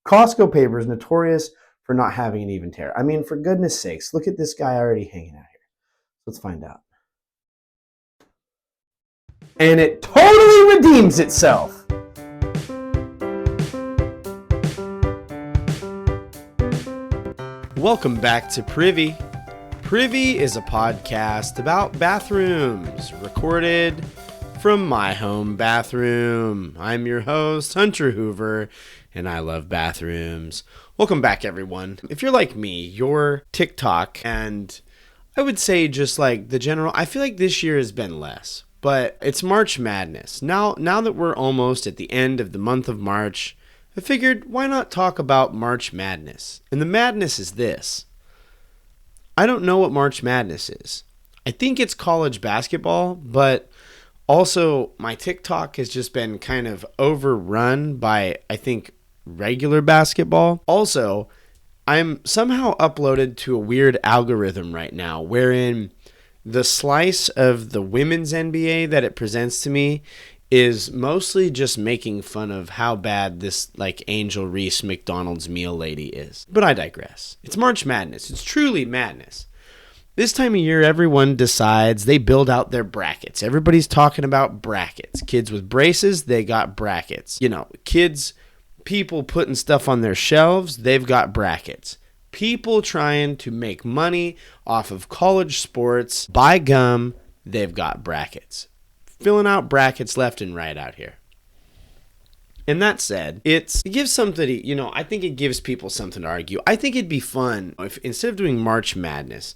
Costco paper is notorious for not having an even tear. I mean, for goodness sakes, look at this guy already hanging out here. Let's find out. And it totally redeems itself. Welcome back to Privy. Privy is a podcast about bathrooms, recorded from my home bathroom. I'm your host, Hunter Hoover, and I love bathrooms. Welcome back, everyone. If you're like me, your TikTok, and I would say just like the general, I feel like this year has been less, but it's March Madness. Now that we're almost at the end of the month of March, I figured, why not talk about March Madness? And the madness is this. I don't know what March Madness is. I think it's college basketball, but also my TikTok has just been kind of overrun by, I think, regular basketball. Also, I'm somehow uploaded to a weird algorithm right now wherein the slice of the women's NBA that it presents to me is mostly just making fun of how bad this like Angel Reese McDonald's meal lady is. But I digress. It's March Madness. It's truly madness. This time of year, everyone decides they build out their brackets. Everybody's talking about brackets. Kids with braces, they got brackets. You know, people putting stuff on their shelves, they've got brackets. People trying to make money off of college sports, buy gum, they've got brackets. Filling out brackets left and right out here. And that said, it gives something, I think it gives people something to argue. I think it'd be fun if instead of doing March Madness,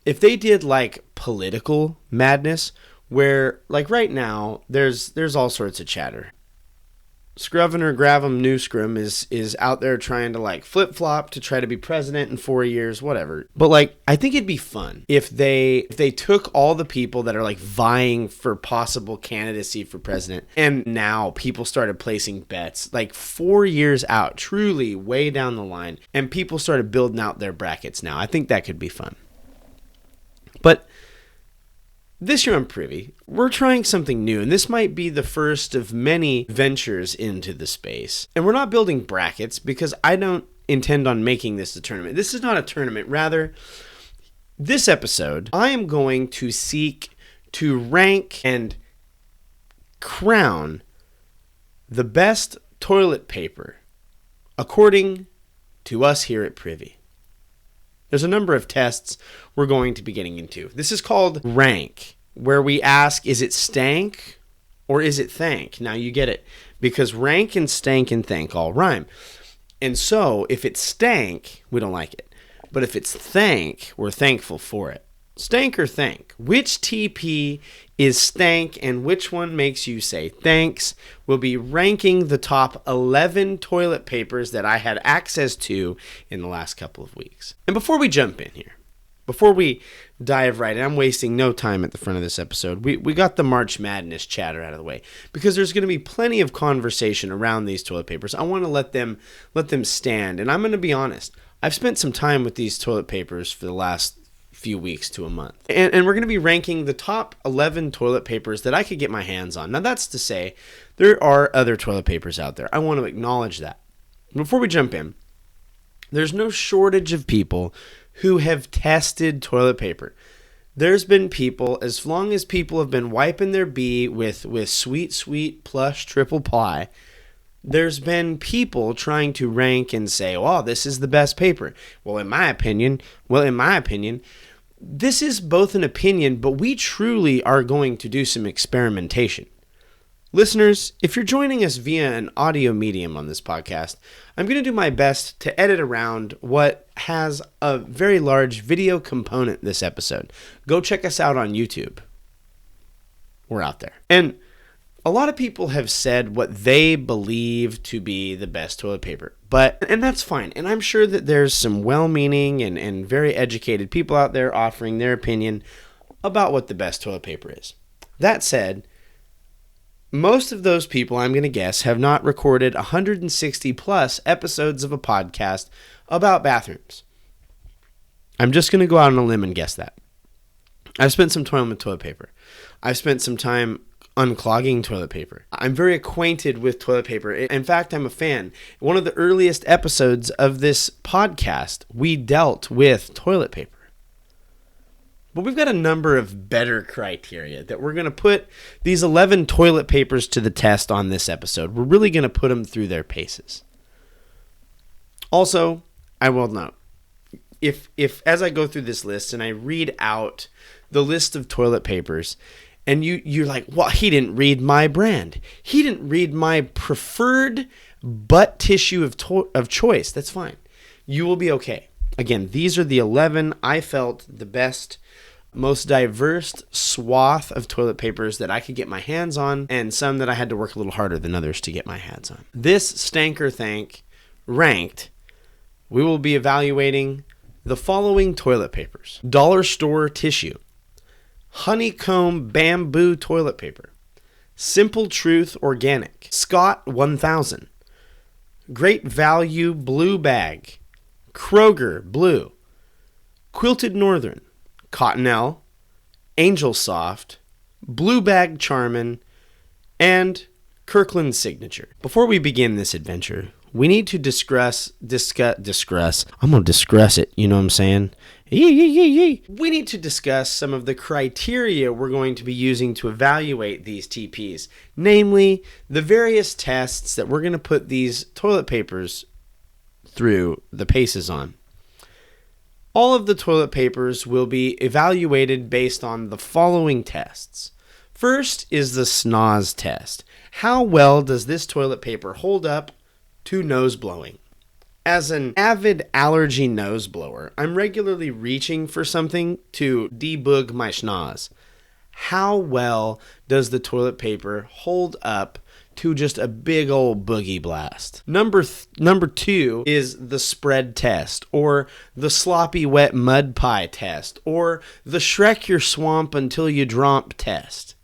if they did like political madness, where like right now there's all sorts of chatter. Scruvin' Gravum Newscrum is out there trying to like flip-flop to try to be president in 4 years, whatever. But like, I think it'd be fun if they took all the people that are like vying for possible candidacy for president, and now people started placing bets like 4 years out, truly way down the line, and people started building out their brackets now. I think that could be fun. But this year on Privy, we're trying something new, and this might be the first of many ventures into the space. And we're not building brackets because I don't intend on making this a tournament. This is not a tournament. Rather, this episode, I am going to seek to rank and crown the best toilet paper according to us here at Privy. There's a number of tests we're going to be getting into. This is called rank, where we ask, is it stank or is it thank? Now you get it, because rank and stank and thank all rhyme. And so if it's stank, we don't like it. But if it's thank, we're thankful for it. Stank or thank? Which TP is stank and which one makes you say thanks? We'll be ranking the top 11 toilet papers that I had access to in the last couple of weeks. And before we jump in here, before we dive right in, I'm wasting no time at the front of this episode. We got the March Madness chatter out of the way because there's going to be plenty of conversation around these toilet papers. I want to let them stand. And I'm going to be honest. I've spent some time with these toilet papers for the last few weeks to a month. And we're going to be ranking the top 11 toilet papers that I could get my hands on. Now that's to say, there are other toilet papers out there. I want to acknowledge that. Before we jump in, there's no shortage of people who have tested toilet paper. There's been people, as long as people have been wiping their bee with sweet plush triple ply, there's been people trying to rank and say, oh, this is the best paper. Well, in my opinion, this is both an opinion, but we truly are going to do some experimentation. Listeners, if you're joining us via an audio medium on this podcast, I'm going to do my best to edit around what has a very large video component this episode. Go check us out on YouTube. We're out there. And a lot of people have said what they believe to be the best toilet paper, and that's fine. And I'm sure that there's some well-meaning and very educated people out there offering their opinion about what the best toilet paper is. That said, most of those people, I'm going to guess, have not recorded 160 plus episodes of a podcast about bathrooms. I'm just going to go out on a limb and guess that. I've spent some time with toilet paper. I've spent some time unclogging toilet paper. I'm very acquainted with toilet paper. In fact, I'm a fan. One of the earliest episodes of this podcast, we dealt with toilet paper. But we've got a number of better criteria that we're going to put these 11 toilet papers to the test on this episode. We're really going to put them through their paces. Also, I will note, if as I go through this list and I read out the list of toilet papers, and you're like, well, he didn't read my brand. He didn't read my preferred butt tissue of choice. That's fine. You will be okay. Again, these are the 11 I felt the best, most diverse swath of toilet papers that I could get my hands on, and some that I had to work a little harder than others to get my hands on. This Stanker Thank ranked, we will be evaluating the following toilet papers: Dollar Store tissue, Honeycomb bamboo toilet paper, Simple Truth organic, Scott 1000, Great Value blue bag, Kroger blue, Quilted Northern, Cottonelle, Angel Soft, Blue Bag Charmin, and Kirkland Signature. Before we begin this adventure, we need to discuss. I'm going to discuss it, you know what I'm saying? We need to discuss some of the criteria we're going to be using to evaluate these TPs, namely the various tests that we're going to put these toilet papers through the paces on. All of the toilet papers will be evaluated based on the following tests. First is the SNOZ test. How well does this toilet paper hold up to nose blowing? As an avid allergy nose blower, I'm regularly reaching for something to debug my schnoz. How well does the toilet paper hold up to just a big old boogie blast? Number two is the spread test, or the sloppy wet mud pie test, or the Shrek your swamp until you drop test.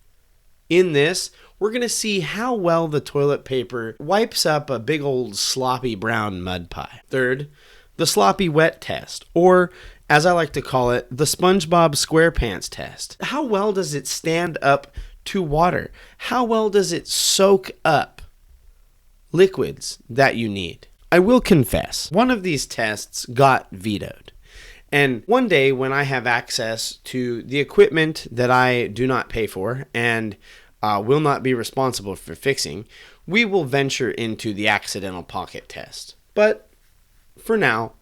In this, we're going to see how well the toilet paper wipes up a big old sloppy brown mud pie. Third, the sloppy wet test, or as I like to call it, the SpongeBob SquarePants test. How well does it stand up to water? How well does it soak up liquids that you need? I will confess, one of these tests got vetoed. And one day when I have access to the equipment that I do not pay for and will not be responsible for fixing, we will venture into the accidental pocket test. But for now,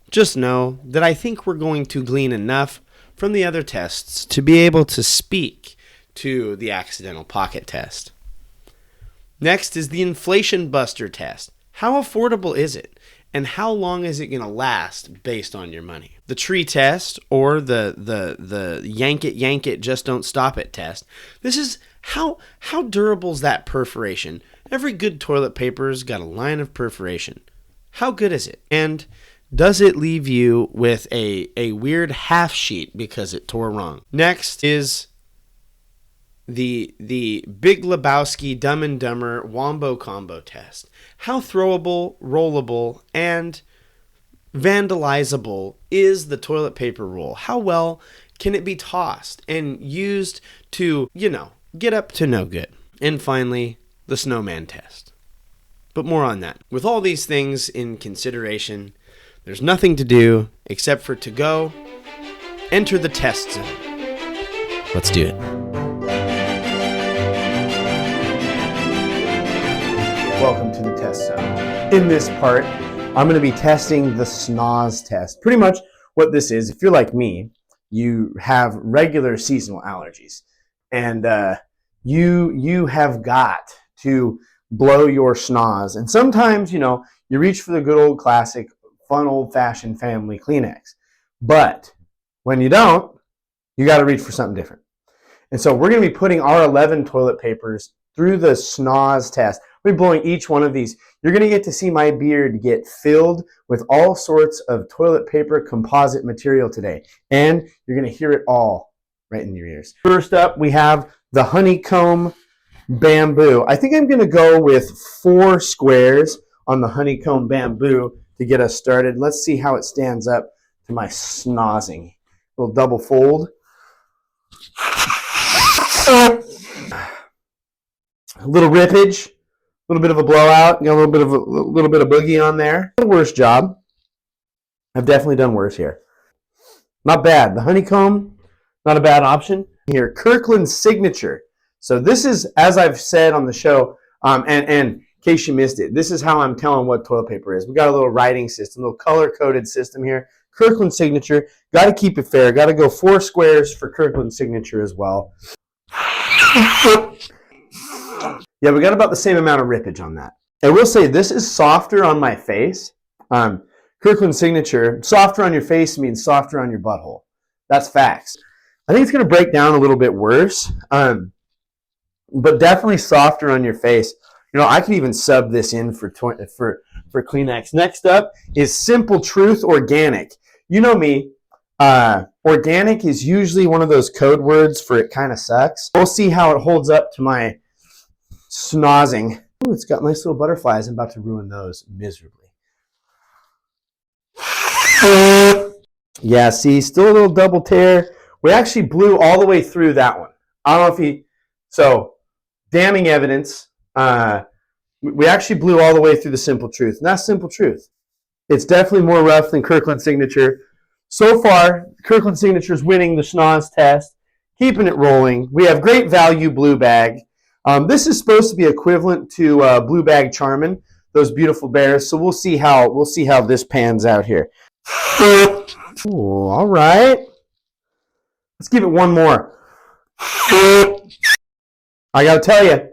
just know that I think we're going to glean enough from the other tests to be able to speak to the accidental pocket test. Next is the inflation buster test. How affordable is it? And how long is it going to last based on your money? The tree test, or the yank it, just don't stop it test. This is how durable is that perforation? Every good toilet paper's got a line of perforation. How good is it? And does it leave you with a weird half sheet because it tore wrong? Next is the Big Lebowski Dumb and Dumber Wombo Combo test. How throwable, rollable, and vandalizable is the toilet paper roll? How well can it be tossed and used to, get up to no good? And finally, the snowman test. But more on that. With all these things in consideration, there's nothing to do except for to go enter the test zone. Let's do it. Welcome to the test zone. In this part, I'm going to be testing the SNOZ test. Pretty much what this is, if you're like me, you have regular seasonal allergies, and you have got to blow your schnoz. And sometimes, you reach for the good old classic, fun old-fashioned family Kleenex. But when you don't, you got to reach for something different. And so we're going to be putting our 11 toilet papers through the SNOZ test. We're blowing each one of these. You're going to get to see my beard get filled with all sorts of toilet paper composite material today. And you're going to hear it all right in your ears. First up, we have the honeycomb bamboo. I think I'm going to go with 4 squares on the honeycomb bamboo to get us started. Let's see how it stands up to my snozzing. A little double fold. A little rippage, a little bit of a blowout, got a little bit of boogie on there. Not the worst job. I've definitely done worse here. Not bad. The honeycomb, not a bad option. Here, Kirkland's Signature. So this is, as I've said on the show, and in case you missed it, this is how I'm telling what toilet paper is. We got a little writing system, a little color-coded system here. Kirkland Signature. Got to keep it fair. Got to go 4 squares for Kirkland Signature as well. Yeah, we got about the same amount of rippage on that. I will say this is softer on my face. Kirkland Signature, softer on your face means softer on your butthole. That's facts. I think it's going to break down a little bit worse, but definitely softer on your face. You know, I could even sub this in for Kleenex. Next up is Simple Truth Organic. You know me. Organic is usually one of those code words for it kind of sucks. We'll see how it holds up to my snozzing. Ooh, it's got nice little butterflies. I'm about to ruin those miserably. Yeah, see, still a little double tear. We actually blew all the way through that one. I don't know if he... So, damning evidence. We actually blew all the way through the Simple Truth. And that's Simple Truth. It's definitely more rough than Kirkland Signature. So far, Kirkland Signature is winning the schnoz test, keeping it rolling. We have great value blue bag. This is supposed to be equivalent to blue bag Charmin, those beautiful bears. So we'll see how this pans out here. Ooh, all right. Let's give it one more. I got to tell you,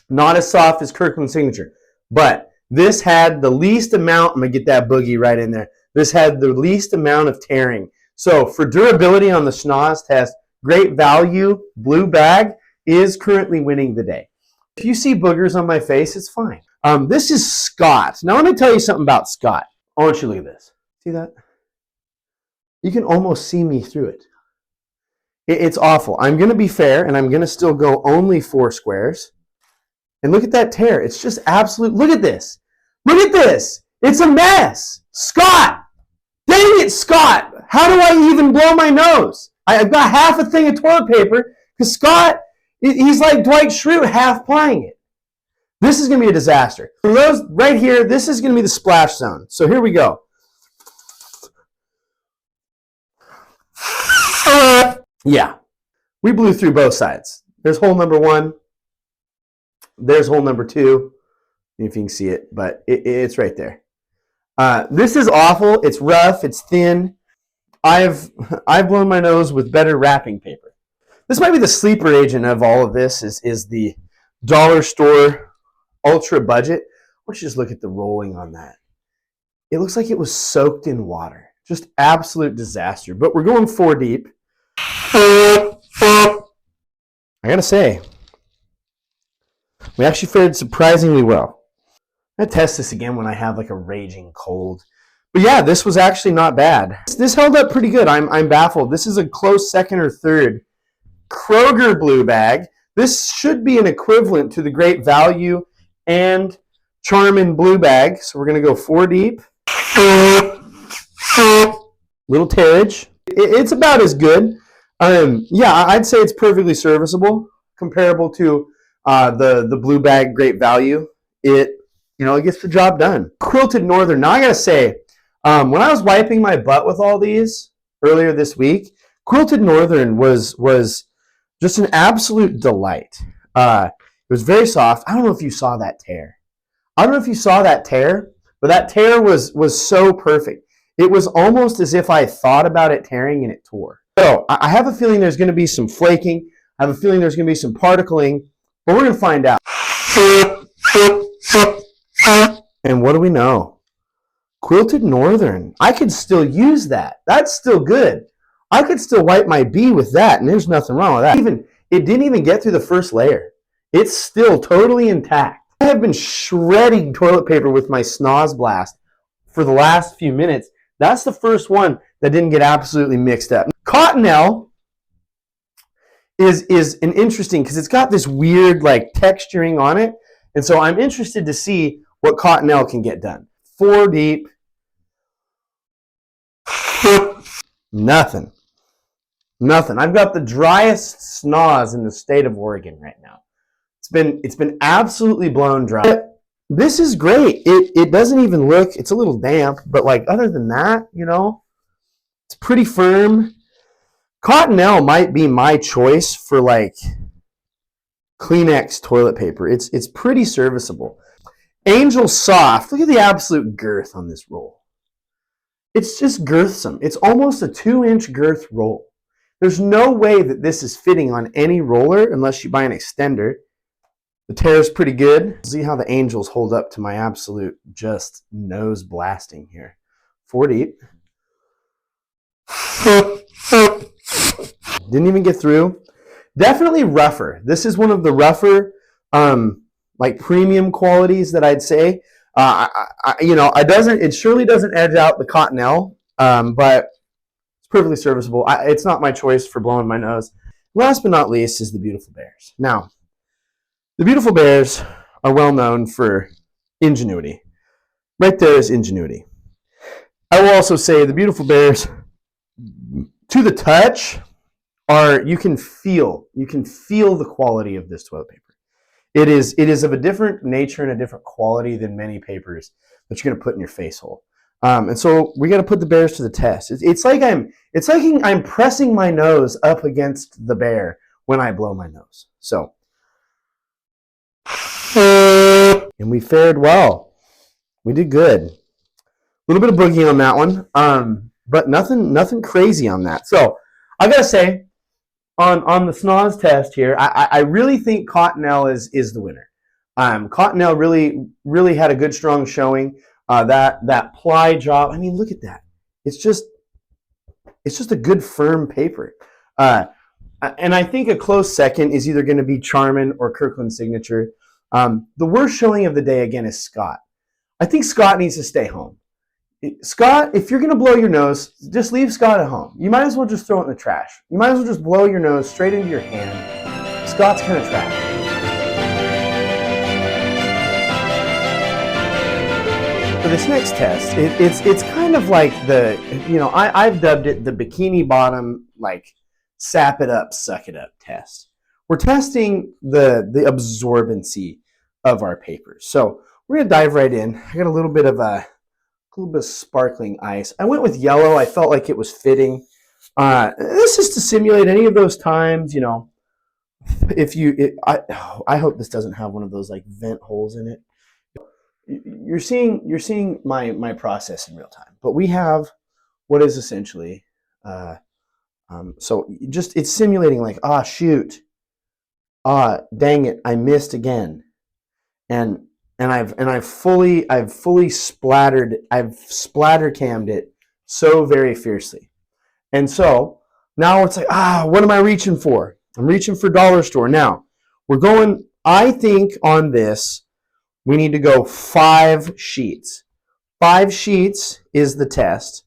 not as soft as Kirkland Signature, but this had the least amount. I'm going to get that boogie right in there. This had the least amount of tearing. So for durability on the schnoz test, great value blue bag is currently winning the day. If you see boogers on my face, it's fine. This is Scott. Now let me tell you something about Scott. I want you to look at this. See that? You can almost see me through it. It's awful. I'm going to be fair, and I'm going to still go only 4 squares. And look at that tear. It's just absolute. Look at this. Look at this. It's a mess. Scott. Dang it, Scott. How do I even blow my nose? I've got half a thing of toilet paper because Scott, he's like Dwight Schrute half plying it. This is going to be a disaster. For those right here, this is going to be the splash zone. So here we go. Yeah, we blew through both sides. There's hole number 1. There's hole number 2. If you can see it, but it's right there. This is awful. It's rough. It's thin. I've blown my nose with better wrapping paper. This might be the sleeper agent of all of this. Is the dollar store ultra budget. Why don't you just look at the rolling on that? It looks like it was soaked in water. Just absolute disaster. But we're going 4 deep. I gotta say, we actually fared surprisingly well. I'm gonna test this again when I have like a raging cold. But yeah, this was actually not bad. This held up pretty good. I'm baffled. This is a close second or third. Kroger blue bag. This should be an equivalent to the Great Value and Charmin blue bag. So we're gonna go 4 deep. Little tearage. It's about as good. Yeah, I'd say it's perfectly serviceable, comparable to the blue bag Great Value. It gets the job done. Quilted Northern. Now I gotta say, when I was wiping my butt with all these earlier this week, Quilted Northern was just an absolute delight. It was very soft. I don't know if you saw that tear. But that tear was so perfect. It was almost as if I thought about it tearing and it tore. So I have a feeling there's going to be some flaking. I have a feeling there's going to be some particling. But we're going to find out. And what do we know? Quilted Northern. I could still use that. That's still good. I could still wipe my B with that, and there's nothing wrong with that. It didn't even get through the first layer. It's still totally intact. I have been shredding toilet paper with my Snoz Blast for the last few minutes. That's the first one that didn't get absolutely mixed up. Cottonelle is an interesting, because it's got this weird like texturing on it. And so I'm interested to see what Cottonelle can get done. 4 deep. Nothing. I've got the driest snoz in the state of Oregon right now. It's been absolutely blown dry. But this is great. It doesn't even look, it's a little damp, but like other than that, it's pretty firm. Cottonelle might be my choice for like Kleenex toilet paper. It's pretty serviceable. Angel Soft. Look at the absolute girth on this roll. It's just girthsome. It's almost a 2-inch girth roll. There's no way that this is fitting on any roller unless you buy an extender. The tear is pretty good. See how the Angels hold up to my absolute just nose blasting here. 4 deep. Didn't even get through. Definitely rougher. This is one of the rougher, like premium qualities that I'd say. It surely doesn't edge out the Cottonelle, but it's perfectly serviceable. It's not my choice for blowing my nose. Last but not least is the Beautiful Bears. Now, the Beautiful Bears are well known for ingenuity. Right there is ingenuity. I will also say the Beautiful Bears, to the touch, you can feel the quality of this toilet paper. It is of a different nature and a different quality than many papers that you're going to put in your face hole. And so we got to put the Bears to the test. It's like I'm pressing my nose up against the bear when I blow my nose. So, and we fared well. We did good. A little bit of boogie on that one, but nothing crazy on that. So I gotta say, on the SNOS test here, I really think Cottonelle is the winner. Cottonelle really had a good, strong showing. That ply job, I mean, look at that. It's just a good, firm paper. And I think a close second is either going to be Charmin or Kirkland Signature. The worst showing of the day, again, is Scott. I think Scott needs to stay home. Scott, if you're going to blow your nose, just leave Scott at home. You might as well just throw it in the trash. You might as well just blow your nose straight into your hand. Scott's kind of trash. For this next test, it's kind of like I've dubbed it the bikini bottom, like, sap it up, suck it up test. We're testing the absorbency of our papers. So we're going to dive right in. I got a little bit of sparkling ice. I went with yellow. I felt like it was fitting. This is to simulate any of those times, I hope this doesn't have one of those like vent holes in it. You're seeing my process in real time. But we have what is essentially so it's simulating like, shoot. Dang it, I missed again. And I've fully splattered. I've splatter cammed it so very fiercely. And so now it's like, what am I reaching for? I'm reaching for dollar store. Now we're going, I think on this, we need to go 5 sheets. 5 sheets is the test.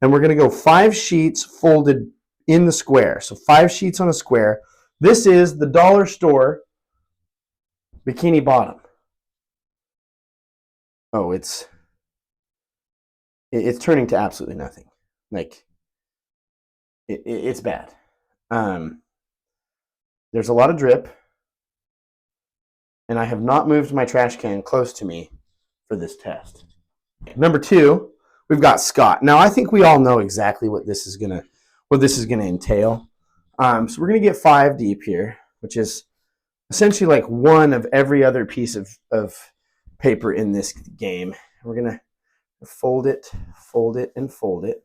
And we're going to go 5 sheets folded in the square. So 5 sheets on a square. This is the dollar store bikini bottom. Oh, it's turning to absolutely nothing. Like, it's bad. There's a lot of drip, and I have not moved my trash can close to me for this test. Number 2, we've got Scott. Now, I think we all know exactly what this is gonna entail. So we're gonna get 5 deep here, which is essentially like one of every other piece of paper in this game. We're gonna fold it, and fold it.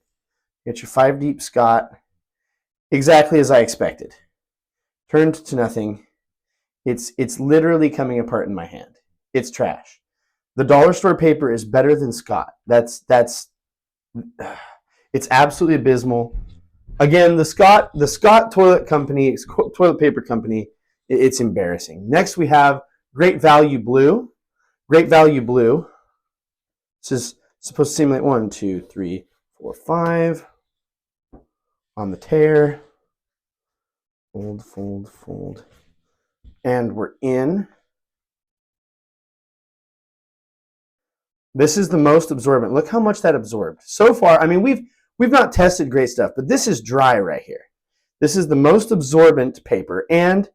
Get your 5 deep Scott, exactly as I expected. Turned to nothing. It's literally coming apart in my hand. It's trash. The dollar store paper is better than Scott. It's absolutely abysmal. Again, the Scott toilet paper company, it's embarrassing. Next we have Great Value Blue. Great Value Blue. This is supposed to simulate 1, 2, 3, 4, 5 on the tear. Fold. And we're in. This is the most absorbent. Look how much that absorbed. So far, I mean, we've not tested great stuff, but this is dry right here. This is the most absorbent paper. And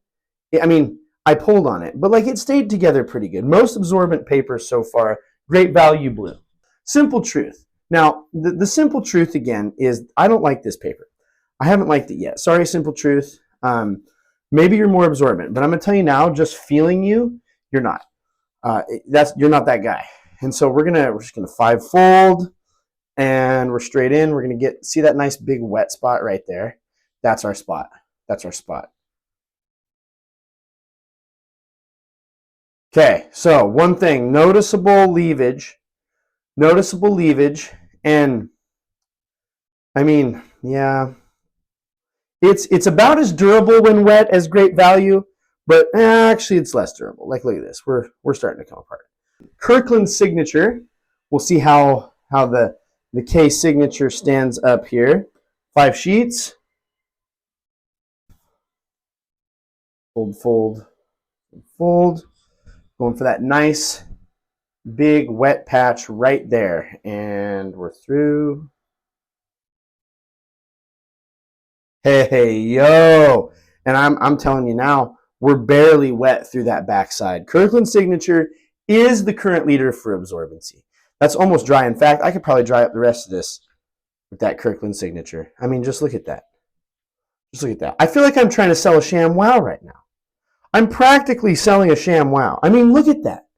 I I pulled on it, but like it stayed together pretty good. Most absorbent paper so far, Great Value Blue. Simple Truth. Now, the simple truth again is I don't like this paper. I haven't liked it yet. Sorry, Simple Truth. Maybe you're more absorbent, but I'm gonna tell you now, just feeling you, you're not. You're not that guy. And so we're just gonna 5-fold, and we're straight in. We're gonna see that nice big wet spot right there. That's our spot. That's our spot. Okay, so one thing, noticeable leavage, and I mean, yeah, it's about as durable when wet as Great Value, but actually it's less durable. Like, look at this, we're starting to come apart. Kirkland Signature, we'll see how the K signature stands up here. 5 sheets, fold, going for that nice big wet patch right there, and we're through. Hey, yo, and I'm telling you now, we're barely wet through that backside. Kirkland Signature is the current leader for absorbency. That's almost dry. In fact, I could probably dry up the rest of this with that Kirkland Signature. I mean, just look at that. Just look at that. I feel like I'm trying to sell a sham wow right now. I'm practically selling a sham wow. I mean, look at that.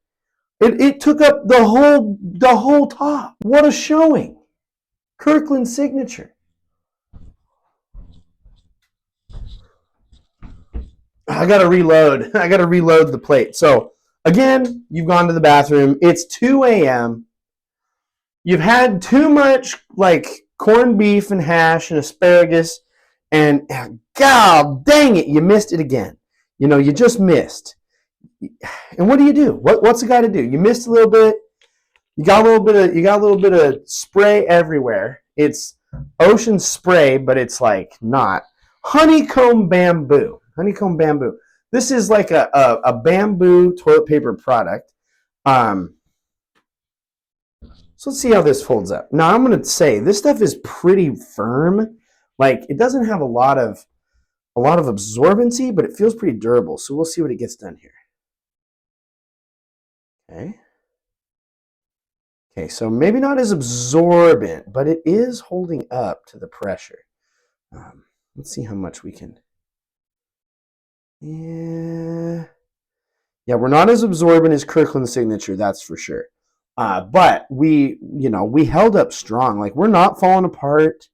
It took up the whole top. What a showing. Kirkland Signature. I got to reload. I got to reload the plate. So, again, you've gone to the bathroom. It's 2 a.m. You've had too much, like, corned beef and hash and asparagus, and, God dang it, you missed it again. You know, you just missed. And what do? What's the guy to do? You missed a little bit. You got a little bit of spray everywhere. It's ocean spray, but it's like not. Honeycomb bamboo. This is like a bamboo toilet paper product. So let's see how this folds up. Now I'm gonna say this stuff is pretty firm. Like, it doesn't have a lot of absorbency, but it feels pretty durable. So we'll see what it gets done here. Okay, so maybe not as absorbent, but it is holding up to the pressure. Let's see how much we can. Yeah, we're not as absorbent as Kirkland Signature, that's for sure. But we held up strong. Like, we're not falling apart.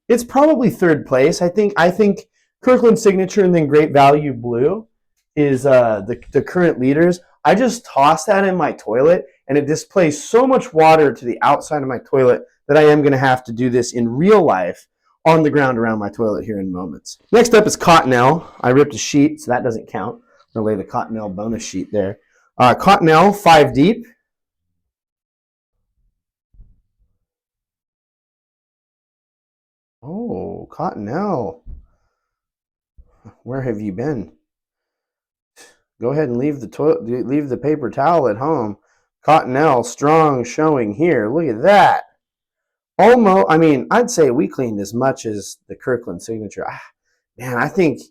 It's probably third place. I think Kirkland Signature and then Great Value Blue is the current leaders. I just tossed that in my toilet, and it displays so much water to the outside of my toilet that I am going to have to do this in real life on the ground around my toilet here in moments. Next up is Cottonelle. I ripped a sheet, so that doesn't count. I'm going to lay the Cottonelle bonus sheet there. Cottonelle, 5 deep. Oh, Cottonelle. Where have you been? Go ahead and leave the paper towel at home. Cottonelle, strong showing here. Look at that. Almost, I mean, I'd say we cleaned as much as the Kirkland Signature. Man, I think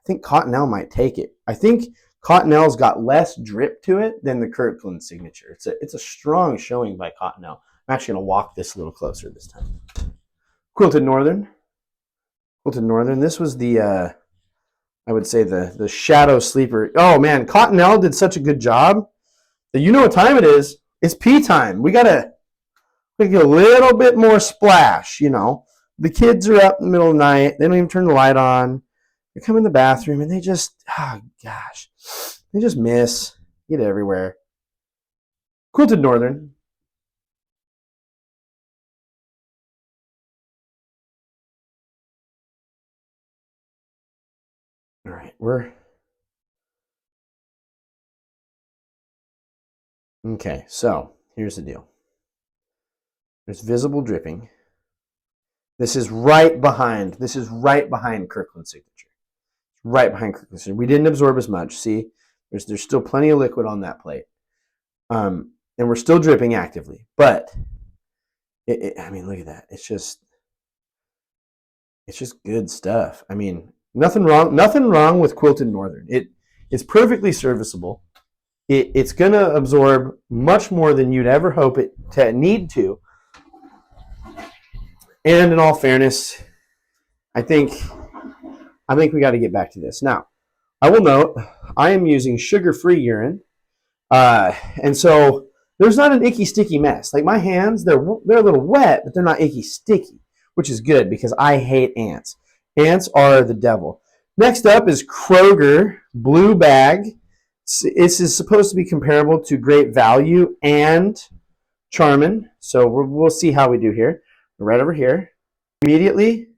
Cottonelle might take it. I think Cottonelle's got less drip to it than the Kirkland Signature. It's a strong showing by Cottonelle. I'm actually going to walk this a little closer this time. Quilted Northern. This was the I would say the shadow sleeper. Oh man, Cottonelle did such a good job that you know what time it is. It's pee time. We gotta get a little bit more splash. You know, the kids are up in the middle of the night. They don't even turn the light on. They come in the bathroom and they just, they just miss. Get everywhere. Quilted Northern. All right, okay, so here's the deal. There's visible dripping. This is right behind Kirkland Signature. Right behind Kirkland Signature. We didn't absorb as much. See, there's still plenty of liquid on that plate. And we're still dripping actively. But I mean, look at that. It's just good stuff. I mean, nothing wrong with Quilted Northern. It's perfectly serviceable. It's going to absorb much more than you'd ever hope it to need to. And in all fairness, I think we got to get back to this. Now, I will note I am using sugar-free urine, and so there's not an icky, sticky mess. Like my hands, they're a little wet, but they're not icky, sticky, which is good because I hate ants. Ants are the devil. Next up is Kroger Blue Bag. This is supposed to be comparable to Great Value and Charmin, so we'll see how we do here. Right over here. Immediately,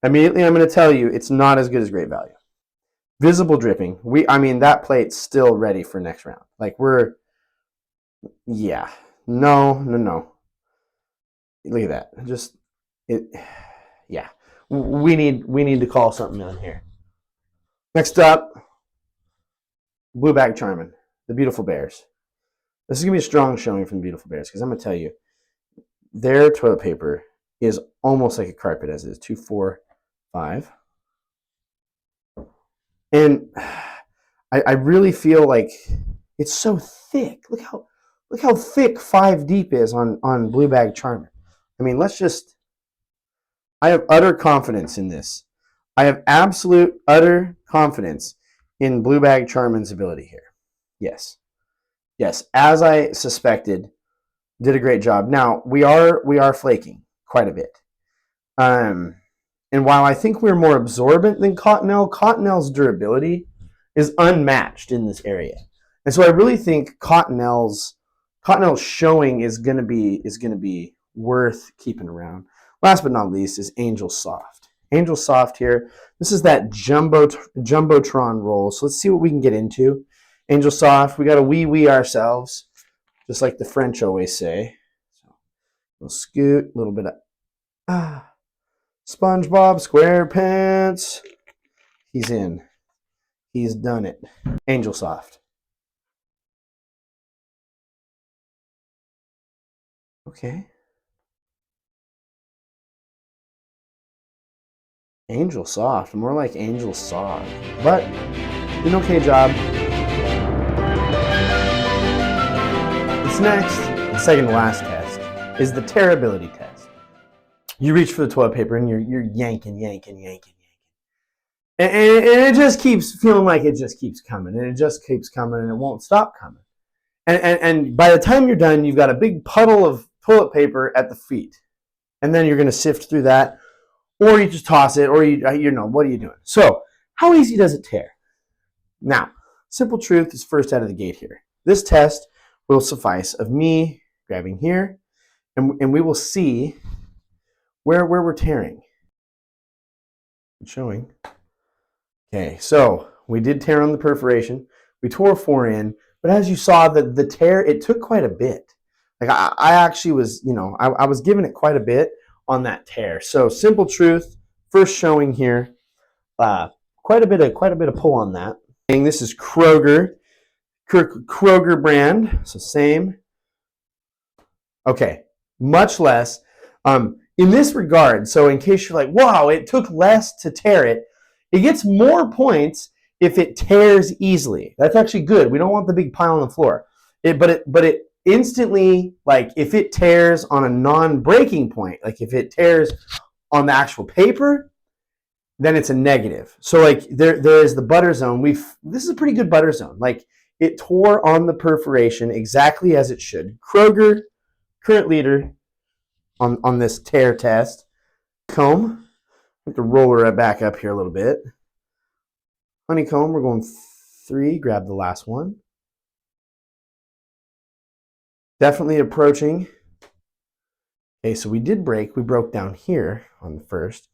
I'm going to tell you it's not as good as Great Value. Visible dripping. That plate's still ready for next round. No. Look at that. We need to call something in here. Next up, Blue Bag Charmin, the Beautiful Bears. This is going to be a strong showing from the Beautiful Bears because I'm going to tell you, their toilet paper is almost like a carpet as it is. 2, 4, 5. And I really feel like it's so thick. Look how thick 5 deep is on Blue Bag Charmin. I have utter confidence in this. I have absolute, utter confidence in Blue Bag Charmin's ability here. Yes, as I suspected, did a great job. Now, we are flaking quite a bit. And while I think we're more absorbent than Cottonelle, Cottonelle's durability is unmatched in this area. And so I really think Cottonelle's showing is going to be worth keeping around. Last but not least is Angel Soft. Angel Soft here. This is that Jumbotron roll. So let's see what we can get into. Angel Soft, we got a wee ourselves, just like the French always say. So we'll scoot, a little bit of SpongeBob SquarePants. He's in. He's done it. Angel Soft. Okay. Angel Soft, more like Angel Soft, but did an okay job. This next, the second to last test, is the tearability test. You reach for the toilet paper and you're yanking. And it just keeps feeling like it just keeps coming, and it just keeps coming, and it won't stop coming. And by the time you're done, you've got a big puddle of toilet paper at the feet. And then you're going to sift through that, or you just toss it, or what are you doing? So how easy does it tear? Now, simple truth is first out of the gate here. This test will suffice of me grabbing here, and we will see where we're tearing. It's showing. Okay, so we did tear on the perforation. We tore 4 in, but as you saw, the tear, it took quite a bit. Like I actually was, I was giving it quite a bit on that tear. So simple truth, first showing here, quite a bit of pull on that. And this is Kroger brand, so same. Okay, much less. In this regard, so in case you're like, wow, it took less to tear it, it gets more points if it tears easily. That's actually good. We don't want the big pile on the floor. But it instantly, like if it tears on a non-breaking point, like if it tears on the actual paper, then it's a negative. So like there is the butter zone. This is a pretty good butter zone. Like it tore on the perforation exactly as it should. Kroger, current leader on this tear test. Comb. I have to roll her back up here a little bit. Honeycomb, we're going 3. Grab the last one. Definitely approaching. Okay, so we did break. We broke down here on the first.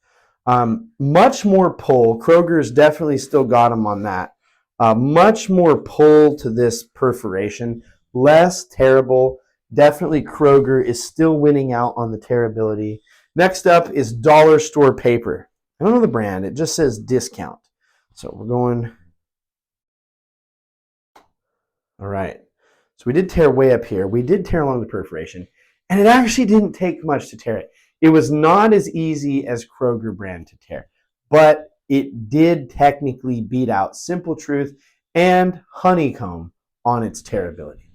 Much more pull. Kroger's definitely still got him on that. Much more pull to this perforation. Less terrible. Definitely Kroger is still winning out on the tearability. Next up is dollar store paper. I don't know the brand. It just says discount. So we're going. All right. So we did tear way up here. We did tear along the perforation. And it actually didn't take much to tear it. It was not as easy as Kroger brand to tear. But it did technically beat out Simple Truth and honeycomb on its tearability.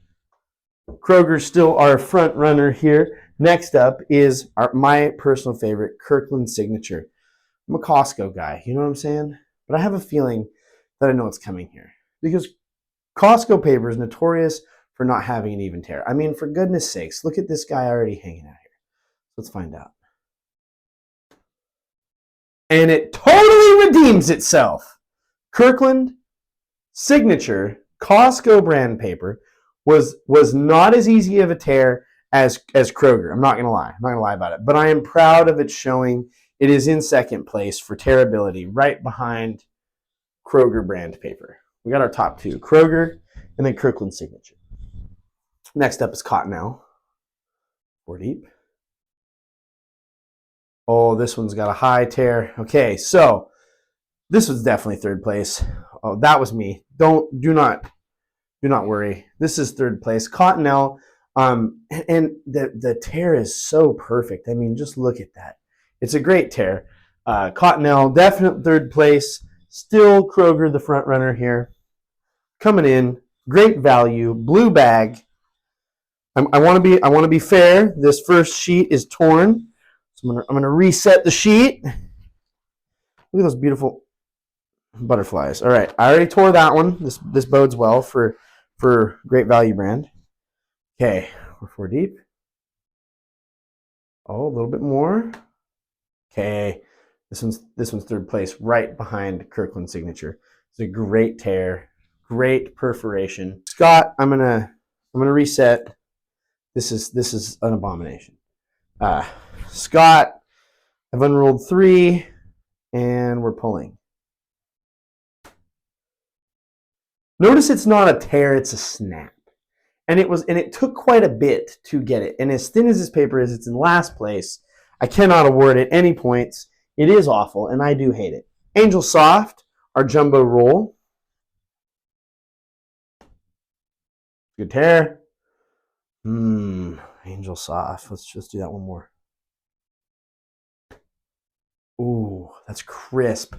Kroger's still our front runner here. Next up is my personal favorite, Kirkland Signature. I'm a Costco guy, you know what I'm saying? But I have a feeling that I know what's coming here. Because Costco paper is notorious for not having an even tear. I mean, for goodness sakes, look at this guy already hanging out here. Let's find out. And it totally redeems itself. Kirkland Signature Costco brand paper was not as easy of a tear as Kroger. I'm not going to lie. I'm not going to lie about it. But I am proud of it showing it is in second place for tearability, right behind Kroger brand paper. We got our top two, Kroger and then Kirkland Signature. Next up is Cottonelle. 4 deep. Oh, this one's got a high tear. Okay, so this was definitely third place. Oh, that was me. Do not worry. This is third place. Cottonelle, and the tear is so perfect. I mean, just look at that. It's a great tear. Cottonelle, definite third place. Still Kroger, the front runner here. Coming in, great value, blue bag. I want to be fair. This first sheet is torn. So I'm gonna reset the sheet. Look at those beautiful butterflies. All right, I already tore that one. This bodes well for great value brand. Okay, we're 4 deep. Oh, a little bit more. Okay, this one's third place, right behind Kirkland Signature. It's a great tear, great perforation. Scott, I'm gonna reset. This is an abomination. Scott, I've unrolled 3, and we're pulling. Notice it's not a tear, it's a snap. And it took quite a bit to get it. And as thin as this paper is, it's in last place. I cannot award it any points. It is awful, and I do hate it. Angel Soft, our jumbo roll. Good tear. Angel Soft. Let's just do that one more. Ooh, that's crisp.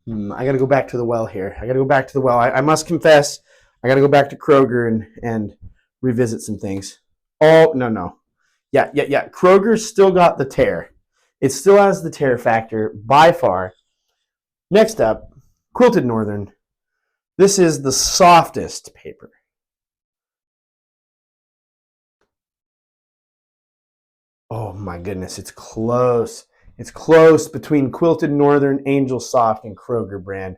I got to go back to the well here. I must confess, I got to go back to Kroger and revisit some things. Oh, no. Yeah. Kroger's still got the tear. It still has the tear factor by far. Next up, Quilted Northern. This is the softest paper. Oh my goodness, it's close. It's close between Quilted Northern, Angel Soft, and Kroger brand.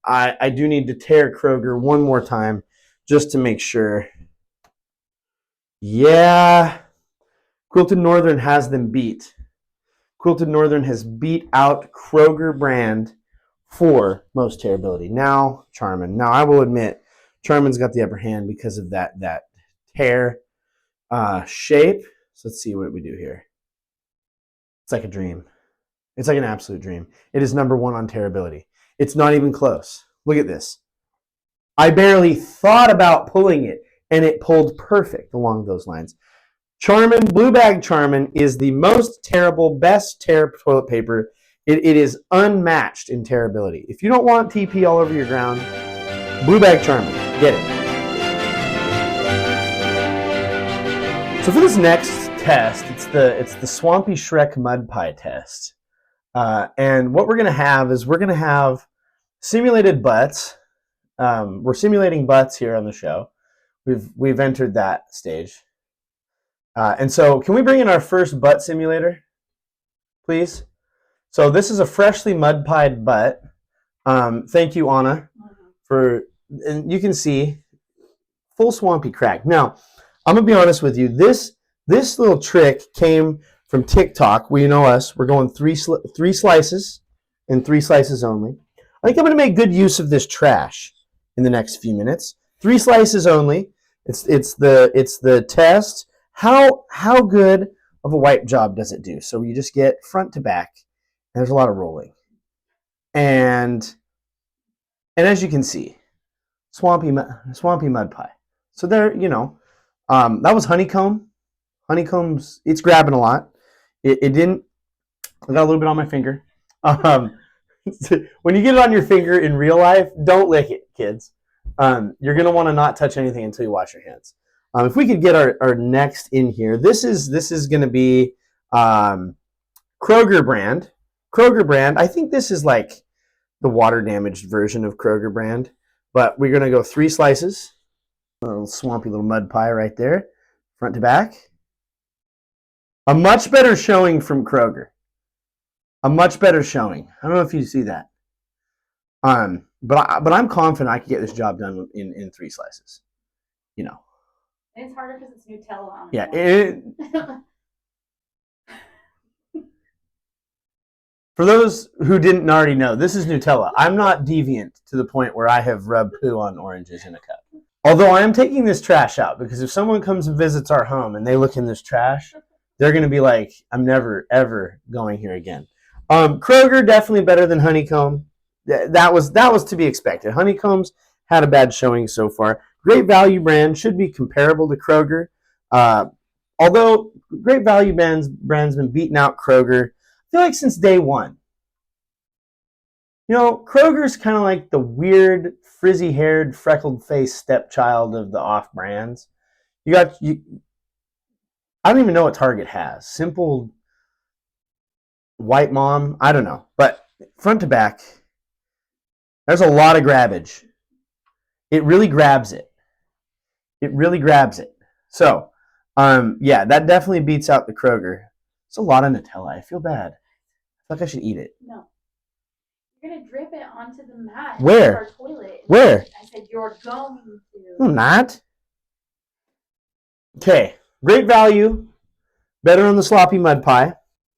I do need to tear Kroger one more time just to make sure. Yeah, Quilted Northern has them beat. Quilted Northern has beat out Kroger brand for most tearability. Now, Charmin. Now, I will admit, Charmin's got the upper hand because of that tear shape. So let's see what we do here. It's like a dream. It's like an absolute dream. It is number 1 on tearability. It's not even close. Look at this. I barely thought about pulling it, and it pulled perfect along those lines. Charmin, Blue Bag Charmin is the most tearable, best tear toilet paper. It is unmatched in tearability. If you don't want TP all over your ground, Blue Bag Charmin, get it. So for this next test, it's the Swampy Shrek Mud Pie test. And what we're going to have is we're going to have simulated butts. We're simulating butts here on the show. We've entered that stage. And so can we bring in our first butt simulator, please? So this is a freshly mud pied butt. Thank you, Anna, and you can see full swampy crack. Now, I'm going to be honest with you. This little trick came from TikTok. We know us. We're going three slices and 3 slices only. I think I'm going to make good use of this trash in the next few minutes. 3 slices only. It's the test. How good of a wipe job does it do? So you just get front to back, and there's a lot of rolling. And as you can see, swampy mud pie. So there, that was honeycomb. Honeycomb's, it's grabbing a lot. It didn't, I got a little bit on my finger. When you get it on your finger in real life, don't lick it, kids. You're going to want to not touch anything until you wash your hands. If we could get our next in here, this is going to be Kroger brand. Kroger brand. I think this is like the water damaged version of Kroger brand, but we're going to go 3 slices. A little swampy little mud pie right there, front to back. A much better showing from Kroger. A much better showing. I don't know if you see that. But I'm confident I could get this job done in 3 slices. You know. It's harder because it's Nutella on it. Yeah. For those who didn't already know, this is Nutella. I'm not deviant to the point where I have rubbed poo on oranges in a cup. Although I am taking this trash out because if someone comes and visits our home and they look in this trash, they're going to be like, I'm never, ever going here again. Kroger, definitely better than Honeycomb. That was to be expected. Honeycomb's had a bad showing so far. Great Value brand should be comparable to Kroger. Although Great Value brand's been beating out Kroger, I feel like since day one. You know, Kroger's kind of like the weird, frizzy-haired, freckled-faced stepchild of the off-brands. I don't even know what Target has. Simple white mom, I don't know. But front to back, there's a lot of grabbage. It really grabs it. It really grabs it. So, yeah, that definitely beats out the Kroger. It's a lot of Nutella. I feel bad. I feel like I should eat it. No. You're going to drip it onto the mat. Where? Our toilet. Where? I said you're going to. I'm not. Okay. Great Value. Better on the sloppy mud pie.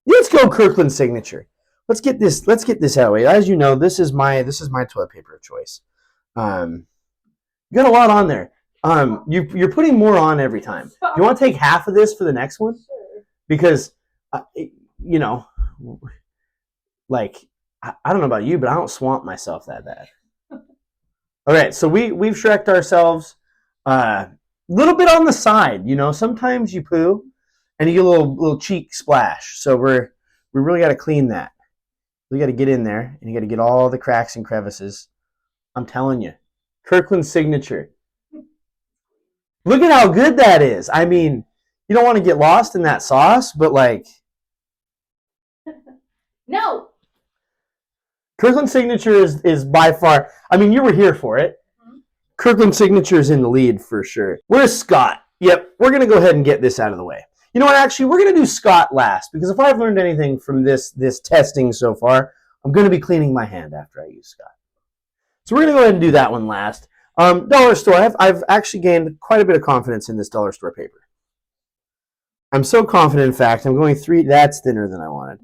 Let's go Kirkland Signature. Let's get this out of the way. As you know, this is my toilet paper of choice. You got a lot on there. You're putting more on every time. Do you want to take half of this for the next one? Sure. Because you know, like I don't know about you, but I don't swamp myself that bad. Okay, so we've Shrek'd ourselves a little bit on the side. You know, sometimes you poo and you get a little cheek splash. So we really got to clean that. We got to get in there and you got to get all the cracks and crevices. I'm telling you, Kirkland Signature. Look at how good that is. I mean, you don't want to get lost in that sauce, but like. No. Kirkland Signature is by far, I mean, you were here for it. Mm-hmm. Kirkland Signature is in the lead for sure. Where's Scott? Yep, we're going to go ahead and get this out of the way. You know what, actually, we're going to do Scott last, because if I've learned anything from this testing so far, I'm going to be cleaning my hand after I use Scott. So we're going to go ahead and do that one last. Dollar store, I've actually gained quite a bit of confidence in this dollar store paper. I'm so confident, in fact, I'm going 3, that's thinner than I wanted.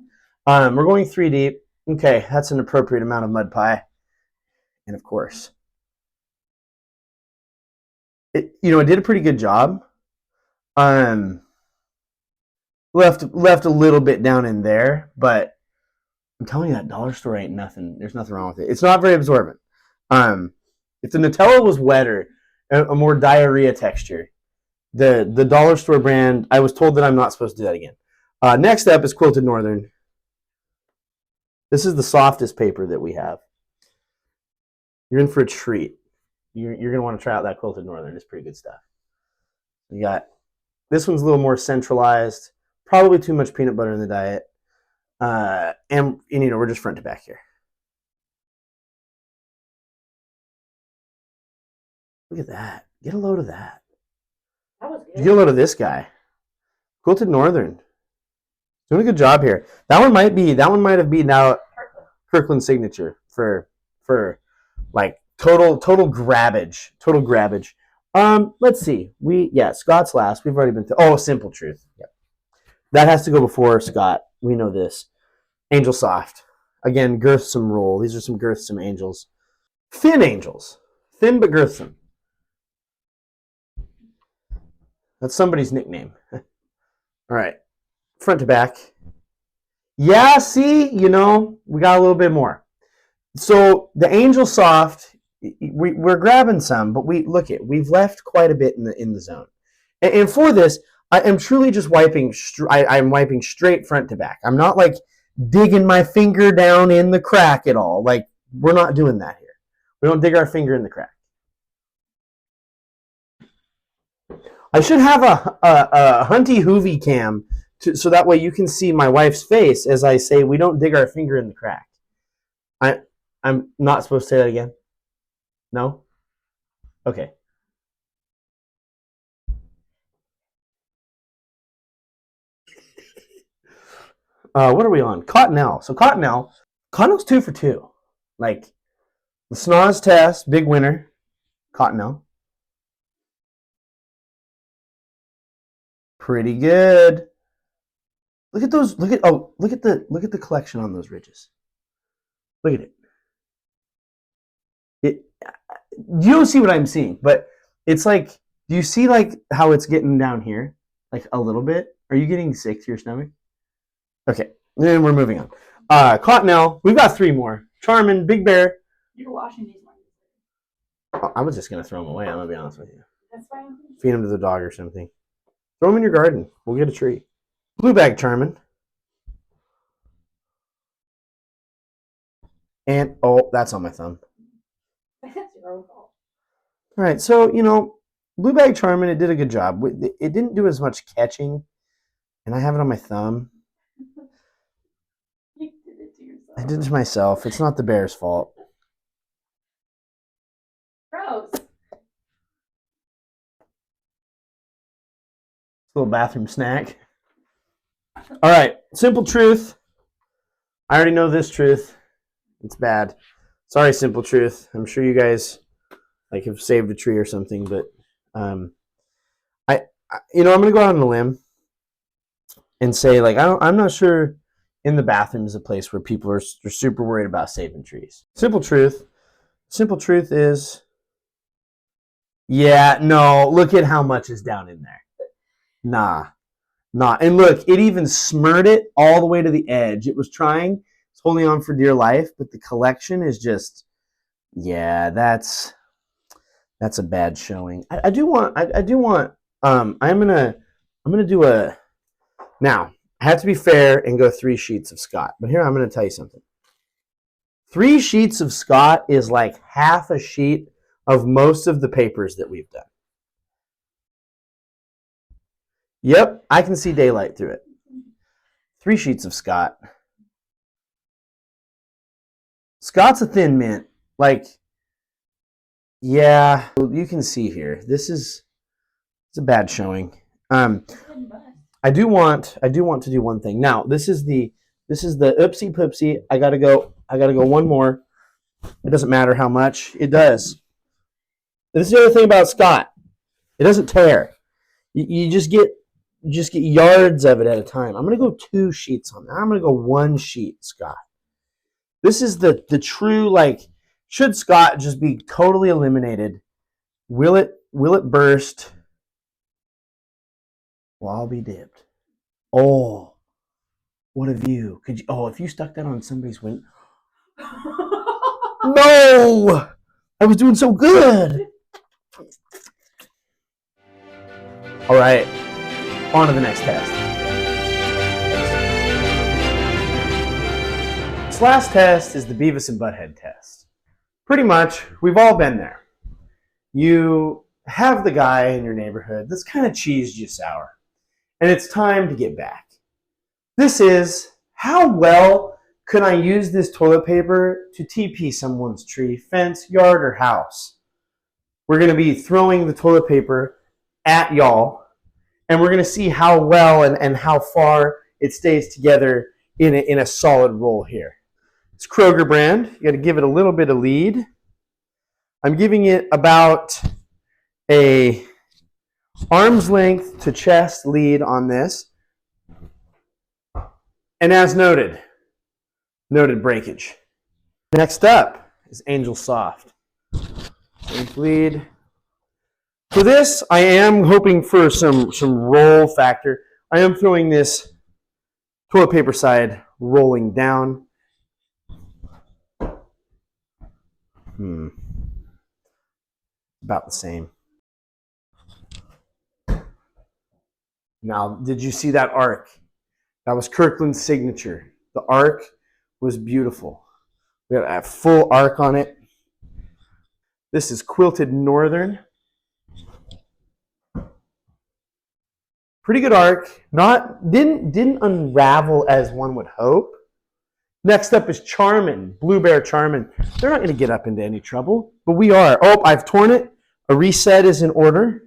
We're going 3 deep. Okay, that's an appropriate amount of mud pie. And of course, it did a pretty good job. Left a little bit down in there, but I'm telling you, that dollar store ain't nothing. There's nothing wrong with it. It's not very absorbent. If the Nutella was wetter, a more diarrhea texture, the dollar store brand, I was told that I'm not supposed to do that again. Next up is Quilted Northern. This is the softest paper that we have. You're in for a treat. You're going to want to try out that Quilted Northern. It's pretty good stuff. You got, this one's a little more centralized. Probably too much peanut butter in the diet. And we're just front to back here. Look at that. Get a load of that. That was good. Get a load of this guy. Quilted Northern. Doing a good job here. That one might have beaten out Kirkland Signature for like total grabbage. Total grabbage. Let's see. Scott's last. We've already been Simple Truth. Yep. That has to go before Scott. We know this. Angel Soft. Again, girthsome roll. These are some girthsome angels. Thin angels. Thin but girthsome. That's somebody's nickname. All right. Front to back. Yeah, see, we got a little bit more. So the Angel Soft, we're grabbing some, but we've left quite a bit in the zone. And for this, I am truly just wiping. I'm wiping straight front to back. I'm not like digging my finger down in the crack at all. Like, we're not doing that here. We don't dig our finger in the crack. I should have a Hunty Hoovy cam so that way you can see my wife's face as I say we don't dig our finger in the crack. I'm not supposed to say that again? No? Okay. What are we on? Cottonelle. So Cottonelle's 2 for 2. Like the snaz test, big winner. Cottonelle. Pretty good. Look at those. Look at the collection on those ridges. Look at it. You don't see what I'm seeing, but it's like, do you see like how it's getting down here? Like a little bit? Are you getting sick to your stomach? Okay, then we're moving on. Cottonelle, we've got 3 more. Charmin, Big Bear. You're washing these ones. I was just going to throw them away, I'm going to be honest with you. That's fine. Feed them to the dog or something. Throw them in your garden. We'll get a tree. Blue bag Charmin. And, oh, that's on my thumb. That's your own fault. All right, so, Blue bag Charmin, it did a good job. It didn't do as much catching, and I have it on my thumb. You did it to yourself. I did it to myself. It's not the bear's fault. Gross. Little bathroom snack. All right, simple truth. I already know this truth. It's bad. Sorry, simple truth. I'm sure you guys have saved a tree or something, but I'm gonna go out on a limb and say I'm not sure in the bathroom is a place where people are super worried about saving trees. Simple truth is, yeah, no. Look at how much is down in there. Nah. And look, it even smeared it all the way to the edge. It was trying. It's holding on for dear life, but the collection is just, yeah, that's a bad showing. I'm gonna do a, now, I have to be fair and go 3 sheets of Scott, but here I'm gonna tell you something. 3 sheets of Scott is like half a sheet of most of the papers that we've done. Yep, I can see daylight through it. 3 sheets of Scott. Scott's a thin mint. Yeah, you can see here. It's a bad showing. I do want to do one thing. Now, this is the oopsie poopsie. I gotta go one more. It doesn't matter how much. It does. This is the other thing about Scott. It doesn't tear. You just get yards of it at a time. I'm gonna go 2 sheets on that. I'm gonna go 1 sheet, Scott. This is the true, should Scott just be totally eliminated? Will it burst? Well, I'll be dipped. Oh, what a view. If you stuck that on somebody's window. No! I was doing so good. All right, on to the next test. This last test is the Beavis and Butthead test. Pretty much, we've all been there. You have the guy in your neighborhood that's kind of cheesed you sour, and it's time to get back. This is, how well can I use this toilet paper to TP someone's tree, fence, yard, or house? We're going to be throwing the toilet paper at y'all, and we're going to see how well and how far it stays together in a solid roll here. It's Kroger brand. You got to give it a little bit of lead. I'm giving it about a arm's length to chest lead on this. And as noted breakage. Next up is Angel Soft. Lead. For this, I am hoping for some roll factor. I am throwing this toilet paper side rolling down. About the same. Now, did you see that arc? That was Kirkland's signature. The arc was beautiful. We got a full arc on it. This is Quilted Northern. Pretty good arc. Didn't unravel as one would hope. Next up is Charmin, Blue Bear Charmin. They're not going to get up into any trouble, but we are. Oh, I've torn it. A reset is in order.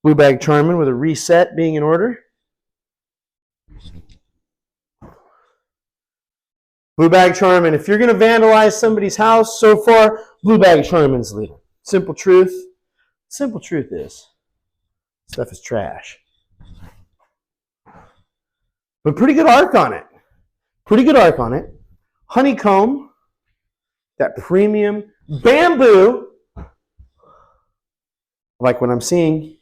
Blue Bag Charmin with a reset being in order. Blue Bag Charmin. If you're going to vandalize somebody's house, so far, Blue Bag Charmin's leading. Simple truth. Simple truth is, stuff is trash. But pretty good arc on it. Pretty good arc on it. Honeycomb. That premium bamboo. I like what I'm seeing.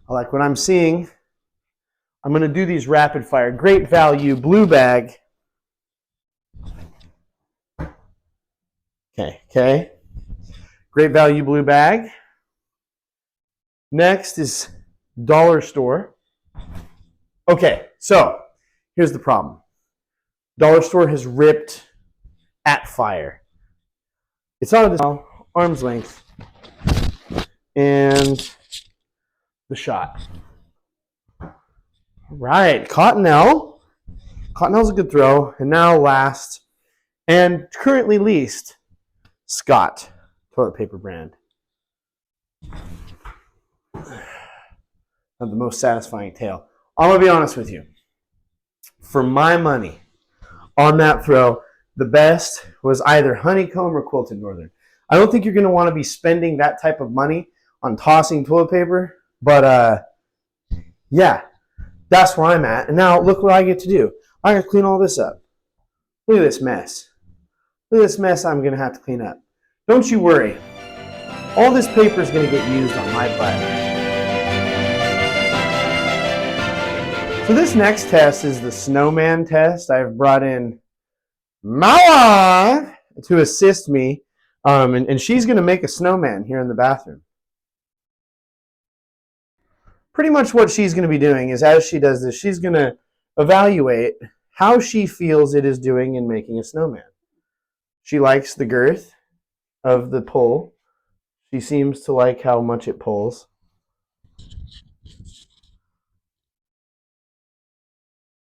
I like what I'm seeing. I'm going to do these rapid fire. Great value, blue bag. Okay. Great value, blue bag. Next is dollar store. Okay, so here's the problem. Dollar store has ripped at fire. It's on this arm's length. And the shot. All right, Cottonelle. Cottonelle's a good throw. And now last, and currently least, Scott, toilet paper brand. Not the most satisfying tail. I'm going to be honest with you. For my money on that throw, the best was either Honeycomb or Quilted Northern. I don't think you're going to want to be spending that type of money on tossing toilet paper, but yeah, that's where I'm at. And now look what I get to do. I got to clean all this up. Look at this mess. Look at this mess I'm going to have to clean up. Don't you worry. All this paper is going to get used on my butt. So this next test is the snowman test. I've brought in Mala to assist me, and she's going to make a snowman here in the bathroom. Pretty much what she's going to be doing is, as she does this, she's going to evaluate how she feels it is doing in making a snowman. She likes the girth of the pull. She seems to like how much it pulls.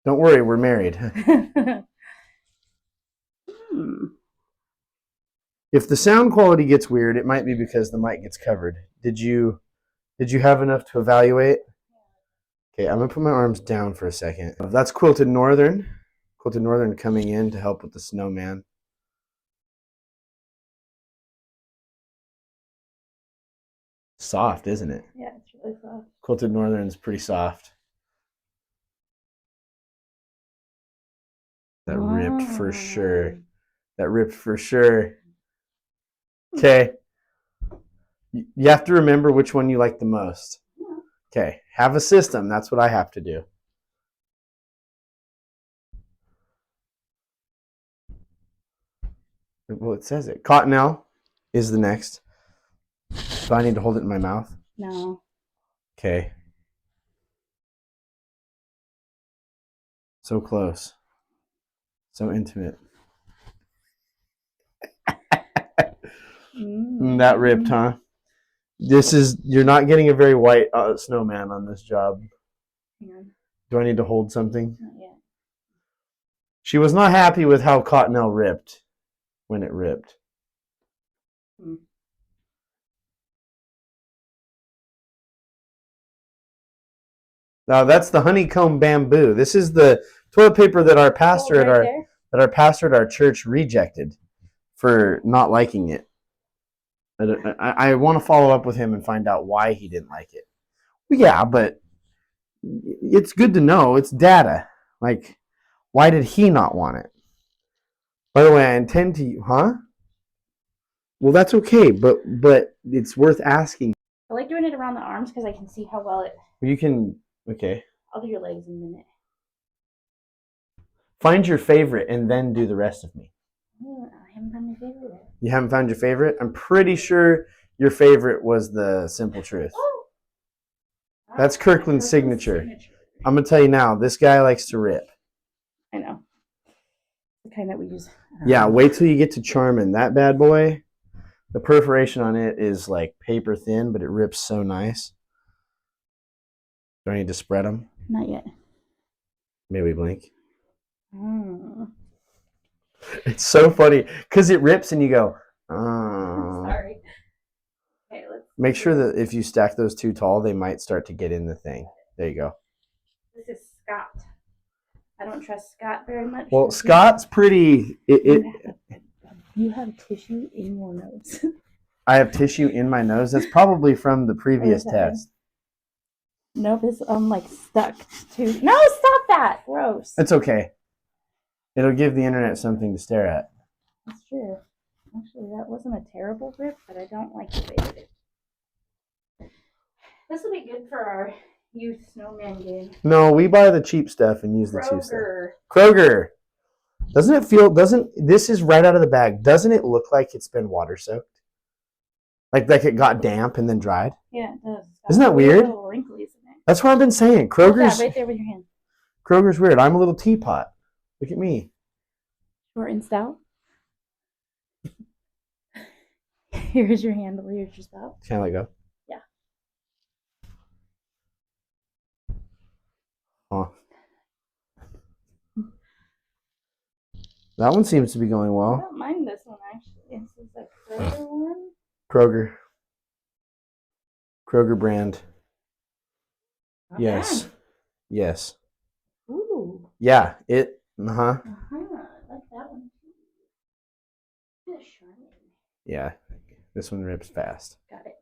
Don't worry, we're married. If the sound quality gets weird, it might be because the mic gets covered. Did you have enough to evaluate? Okay, I'm going to put my arms down for a second. That's Quilted Northern. Quilted Northern coming in to help with the snowman. Soft, isn't it? Yeah, it's really soft. Quilted Northern is pretty soft. That ripped for sure. That ripped for sure. Okay. You have to remember which one you like the most. Okay. Have a system. That's what I have to do. Well, it says it. Cottonelle is the next. Do I need to hold it in my mouth? No. Okay. So close. So intimate. That ripped, huh? You're not getting a very white snowman on this job. Yeah. Do I need to hold something? Not yet. She was not happy with how Cottonelle ripped when it ripped. Now that's the honeycomb bamboo. This is the toilet paper that our pastor at our church rejected for not liking it. I want to follow up with him and find out why he didn't like it. Well, yeah, but it's good to know. It's data. Like, why did he not want it? By the way, I intend to, huh? Well, that's okay, but it's worth asking. I like doing it around the arms because I can see how well it... You can, okay. I'll do your legs in a minute. Find your favorite and then do the rest of me. I haven't found my favorite yet. You haven't found your favorite? I'm pretty sure your favorite was the Simple Truth. Oh! That's Kirkland's signature. I'm going to tell you now, this guy likes to rip. I know. The kind that we use. Yeah, wait till you get to Charmin. That bad boy, the perforation on it is like paper thin, but it rips so nice. Do I need to spread them? Not yet. Maybe blink. Mm. It's so funny because it rips and you go, Sorry. Okay, let's Make sure that if you stack those too tall, they might start to get in the thing. There you go. This is Scott. I don't trust Scott very much. Well, Scott's pretty. You have tissue in your nose. I have tissue in my nose. That's probably from the previous test. Nope, it's like stuck to. No, stop that! Gross. It's okay. It'll give the internet something to stare at. That's true. Actually, that wasn't a terrible rip, but I don't like the way that it. This will be good for our youth snowman game. No, we buy the cheap stuff and use the cheap stuff. Kroger. Doesn't it feel? This is right out of the bag? Doesn't it look like it's been water soaked? Like it got damp and then dried? Yeah, it does. Isn't that weird? Little wrinklies in it. That's what I've been saying. Kroger's right there with your hand. Kroger's weird. I'm a little teapot. Look at me. Short and stout. Here's your handle. Here's your spout. Can I let go? Yeah. Huh. That one seems to be going I well. don't mind this one actually. This is a Kroger one. Kroger brand. Not Yes. bad. Yes. Ooh. Yeah. It. I like that one too. It's shiny. Yeah. This one rips fast. Got it.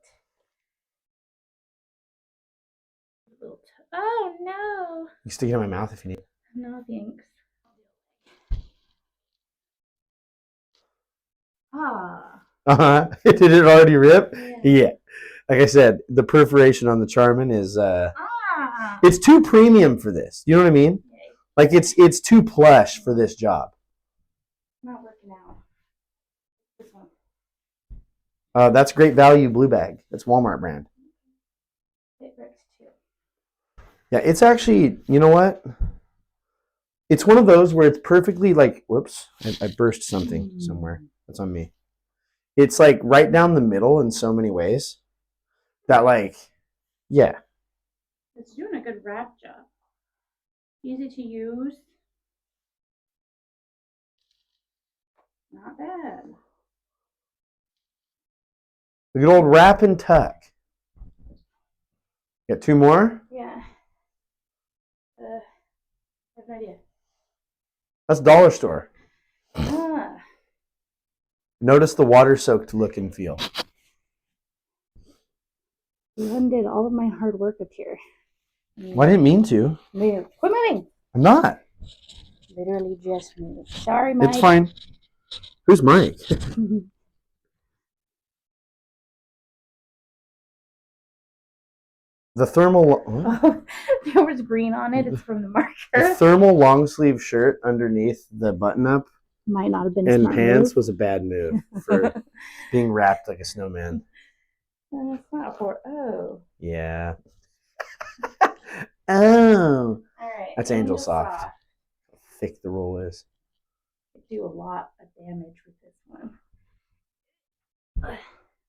Oh no. You stick it in my mouth if you need. No thanks. Ah. Did it already rip? Yeah. Like I said, the perforation on the Charmin is it's too premium for this. You know what I mean? Okay. Like it's too plush for this job. Not working out. This one. That's Great Value Blue Bag. That's Walmart brand. It rips too. Yeah, it's actually, you know what? It's one of those where it's perfectly like, whoops, I burst something somewhere. That's on me. It's like right down the middle in so many ways that like, yeah. It's doing a good wrap job. Easy to use. Not bad. The good old wrap and tuck. Got two more? Yeah. I have no idea. That's dollar store. Ah. Notice the water-soaked look and feel. You undid all of my hard work up here. Well, I didn't mean to. Move. Quit moving. I'm not. Literally just moved. Sorry, Mike. It's fine. Who's Mike? The thermal. Oh, there was green on it. It's from the marker. The thermal long sleeve shirt underneath the button up Might not have been and smart pants move. was a bad move for being wrapped like a snowman. It's not for. Oh. Yeah. Oh. All right. That's Angel Soft. How thick the roll is. I do a lot of damage with this one.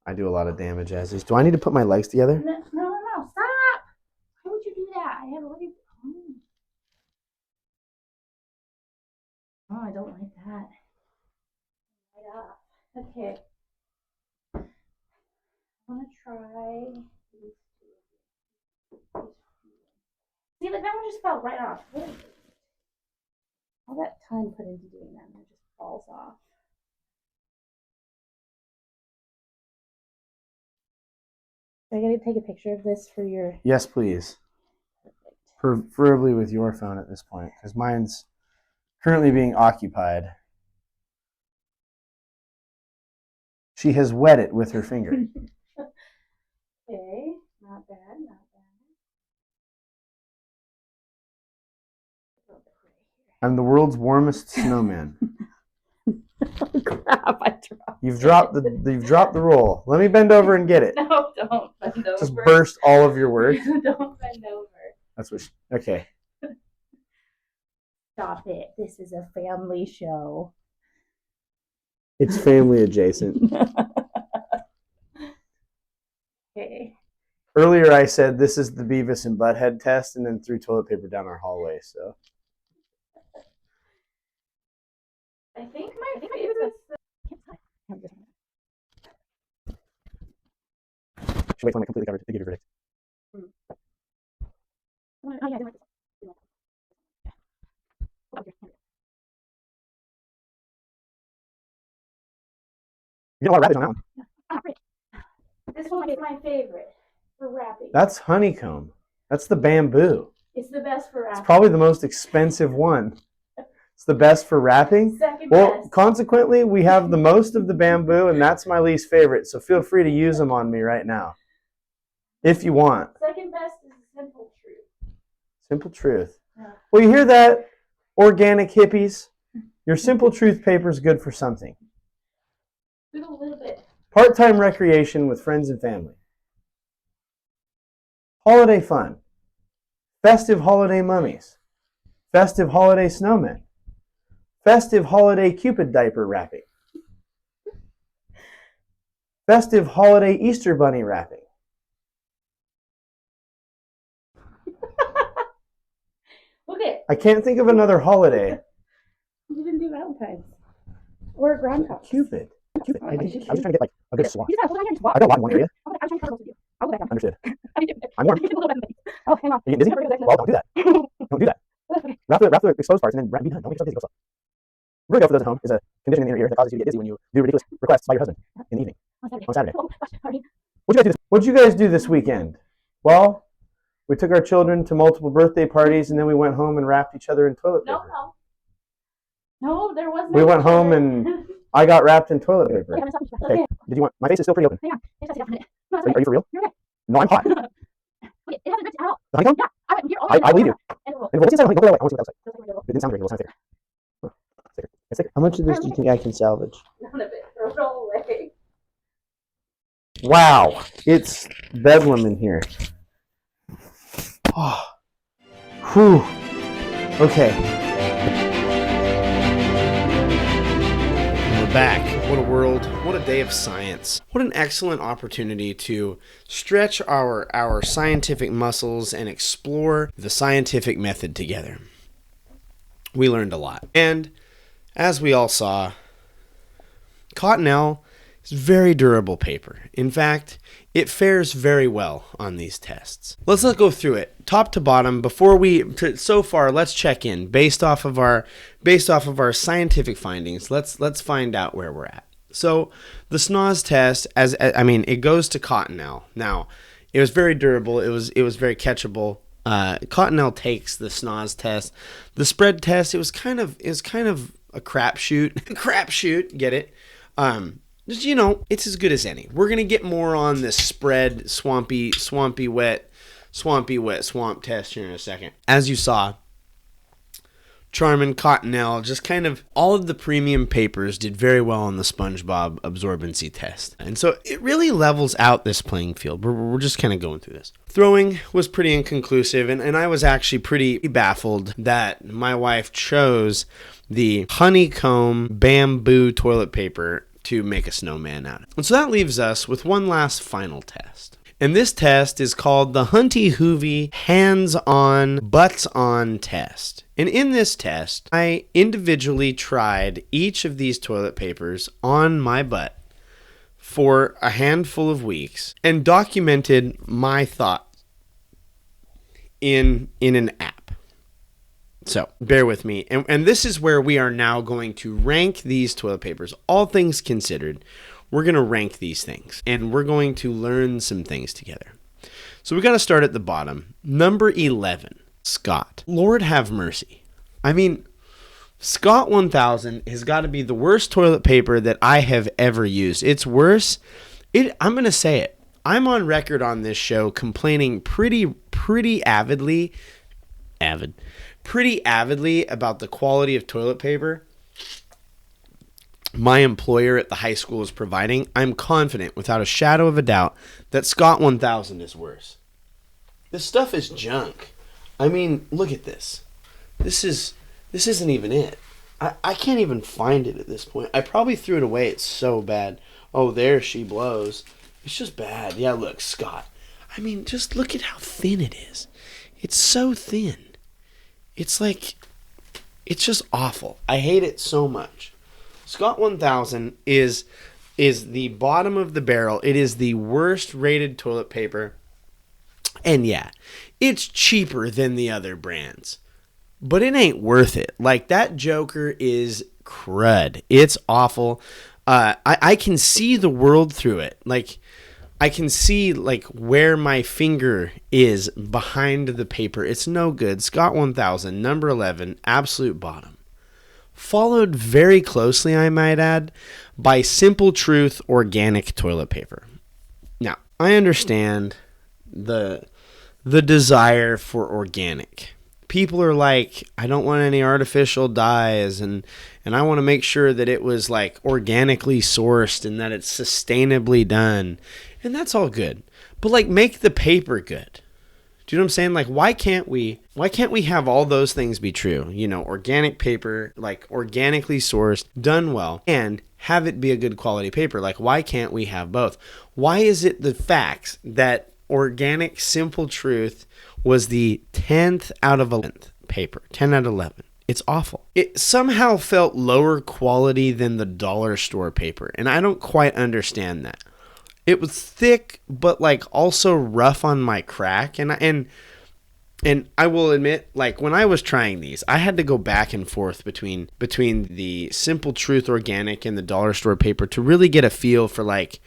I do a lot of damage as is. Do I need to put my legs together? No, stop! Why would you do that? I have already. Oh, I don't like that. Yeah. Okay. I want to try these two. See, but that one just fell right off. All that time put into doing that, and it just falls off. I gotta take a picture of this for your. Yes, please. Perfect. Preferably with your phone at this point, because mine's currently being occupied. She has wet it with her finger. Okay, not bad, not bad. I'm the world's warmest snowman. Oh crap! I dropped. You've dropped the roll. Let me bend over and get it. No, don't bend over. Just burst all of your work. Don't bend over. That's what. Okay. Stop it! This is a family show. It's family adjacent. Okay. Earlier I said this is the Beavis and Butthead test and then threw toilet paper down our hallway, so. I think my favorite. Should wait till I'm completely covered to give you a verdict. Oh, yeah, I like this. You get a lot of rabbits on that one. This one is my favorite for wrapping. That's honeycomb. That's the bamboo. It's the best for wrapping. It's probably the most expensive one. It's the best for wrapping. Second Well, best. consequently, we have the most of the bamboo, and that's my least favorite. So feel free to use them on me right now, if you want. Second best is simple truth. Simple truth. Yeah. Well, you hear that, organic hippies? Your simple truth paper is good for something. Do a little bit. Part-time recreation with friends and family. Holiday fun. Festive holiday mummies. Festive holiday snowmen. Festive holiday Cupid diaper wrapping. Festive holiday Easter bunny wrapping. Okay. I can't think of another holiday. You didn't do Valentine's. Or Groundhog. Cupid. Cupid. I was just trying to get like a good swap. You just gotta hold on here and swap. I got a lot in one area. I was trying to cover both of you. I'll go back down. Understood. I did. I'm warm. You did a little bit of things. Oh, hang on. Are you getting dizzy? Well, don't do that. Don't do that. Wrap the exposed parts and then be done. Don't make yourself dizzy. Go slow. Vertigo, for those at home, is a condition in the inner ear that causes you to get dizzy when you do ridiculous requests by your husband in the evening. On Saturday. Oh, sorry. What'd you guys do this weekend? Well, we took our children to multiple birthday parties and then we went home and wrapped each other in toilet paper. No, there was no. We went home and I got wrapped in toilet paper. Okay. Did you want? My face is still pretty open. Hang on. It's just a minute. No, Are you for real? You're okay. No, I'm hot. Okay, it hasn't ripped at all. The honeycomb? Yeah, I believe you. And roll. And what's inside? Go away. I want to see what that looks like. Just like It didn't sound very good. It sounds thicker. Huh. Thicker. It's thicker. How much of this do you think I can salvage? None of it. Throw it all away. Wow, it's bedlam in here. Oh. Whew. Okay. We're back. What a world. What a day of science. What an excellent opportunity to stretch our scientific muscles and explore the scientific method together. We learned a lot. And as we all saw, Cottonelle is very durable paper. In fact, it fares very well on these tests. Let's go through it top to bottom so far. Let's check in based off of our scientific findings. Let's find out where we're at. So the SNOS test, it goes to Cottonelle. Now, it was very durable. It was very catchable. Cottonelle takes the SNOS test. The spread test, it was kind of a crapshoot. Get it? Just, it's as good as any. We're gonna get more on this spread swampy wet swamp test here in a second. As you saw, Charmin, Cottonelle, just kind of all of the premium papers did very well on the SpongeBob absorbency test. And so it really levels out this playing field. We're just kind of going through this. Throwing was pretty inconclusive, and I was actually pretty baffled that my wife chose the honeycomb bamboo toilet paper to make a snowman out of. And so that leaves us with one last final test. And this test is called the Hunty Hoovy Hands-On Butts-On Test. And in this test, I individually tried each of these toilet papers on my butt for a handful of weeks and documented my thoughts in an app. So bear with me. And this is where we are now going to rank these toilet papers. All things considered, we're going to rank these things, and we're going to learn some things together. So we got to start at the bottom. Number 11, Scott. Lord have mercy. I mean, Scott 1000 has got to be the worst toilet paper that I have ever used. It's worse. I'm going to say it. I'm on record on this show complaining pretty avidly about the quality of toilet paper my employer at the high school is providing. I'm confident, without a shadow of a doubt, that Scott 1000 is worse. This stuff is junk. I mean, look at this. This isn't even it. I can't even find it at this point. I probably threw it away. It's so bad. Oh, there she blows. It's just bad. Yeah, look, Scott. I mean, just look at how thin it is. It's so thin. It's like, it's just awful. I hate it so much. Scott 1000 is the bottom of the barrel. It is the worst rated toilet paper. And yeah, it's cheaper than the other brands. But it ain't worth it. Like, that Joker is crud. It's awful. I can see the world through it. Like, I can see, like, where my finger is behind the paper. It's no good. Scott 1000, number 11, absolute bottom. Followed very closely, I might add, by Simple Truth organic toilet paper. Now, I understand the desire for organic. People are like, I don't want any artificial dyes, and I want to make sure that it was like organically sourced and that it's sustainably done. And that's all good. But like, make the paper good. Do you know what I'm saying? Like, why can't we have all those things be true? You know, organic paper, like organically sourced, done well, and have it be a good quality paper. Like, why can't we have both? Why is it the facts that organic Simple Truth was the 10th out of 11th paper? 10 out of 11. It's awful. It somehow felt lower quality than the dollar store paper, and I don't quite understand that. It was thick, but like also rough on my crack, and I will admit, like, when I was trying these, I had to go back and forth between the Simple Truth organic and the dollar store paper to really get a feel for like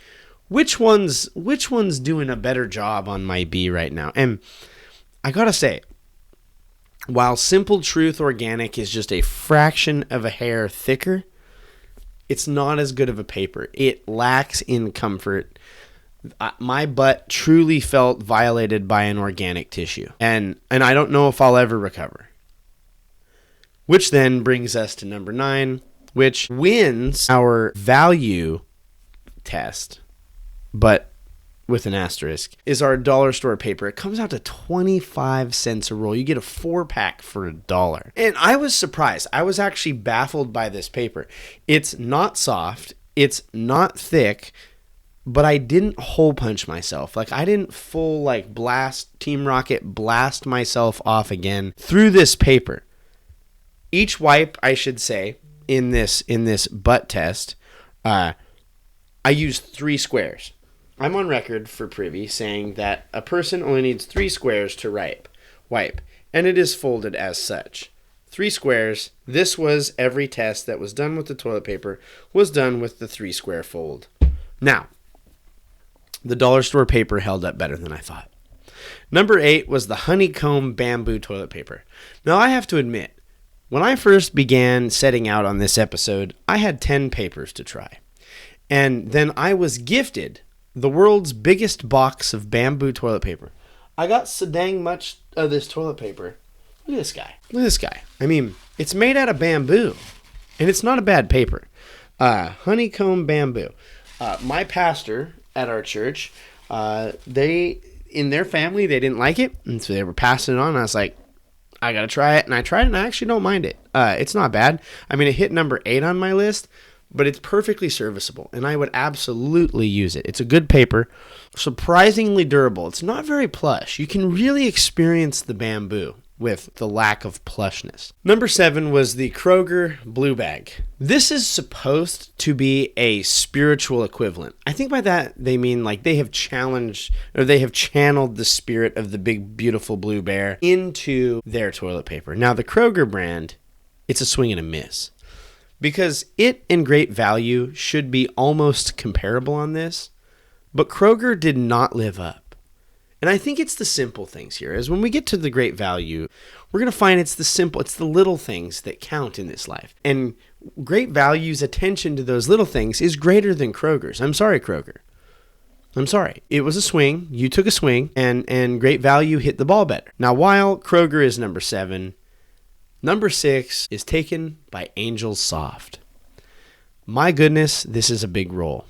which one's doing a better job on my B right now. And I gotta say, while Simple Truth organic is just a fraction of a hair thicker, it's not as good of a paper. It lacks in comfort. My butt truly felt violated by an organic tissue. And I don't know if I'll ever recover. Which then brings us to number 9, which wins our value test, but with an asterisk, is our dollar store paper. It comes out to 25 cents a roll. You get a 4-pack for $1. And I was surprised. I was actually baffled by this paper. It's not soft. It's not thick. But I didn't hole punch myself. Like, I didn't full, like, Team Rocket blast myself off again through this paper. Each wipe, I should say, in this butt test, I used 3 squares. I'm on record for Privy saying that a person only needs 3 squares to wipe, and it is folded as such. 3 squares. This was every test that was done with the toilet paper was done with the 3-square fold. Now, the dollar store paper held up better than I thought. Number 8 was the honeycomb bamboo toilet paper. Now, I have to admit, when I first began setting out on this episode, I had 10 papers to try. And then I was gifted the world's biggest box of bamboo toilet paper. I got so dang much of this toilet paper. Look at this guy. Look at this guy. I mein, it's made out of bamboo, and it's not a bad paper. Honeycomb bamboo. My pastor at our church, in their family, they didn't like it, and so they were passing it on, and I was like, I gotta try it, and I tried it, and I actually don't mind it. It's not bad. I mean, it hit number 8 on my list, but it's perfectly serviceable, and I would absolutely use it. It's a good paper, surprisingly durable. It's not very plush. You can really experience the bamboo with the lack of plushness. Number 7 was the Kroger Blue Bag. This is supposed to be a spiritual equivalent. I think by that they mean like they have challenged or they have channeled the spirit of the big beautiful blue bear into their toilet paper. Now the Kroger brand, it's a swing and a miss. Because it and Great Value should be almost comparable on this, but Kroger did not live up. And I think it's the simple things here. As when we get to the Great Value, we're going to find it's the little things that count in this life. And Great Value's attention to those little things is greater than Kroger's. I'm sorry, Kroger. I'm sorry. It was a swing. You took a swing, and Great Value hit the ball better. Now, while Kroger is number 7, number 6 is taken by Angel Soft. My goodness, this is a big roll.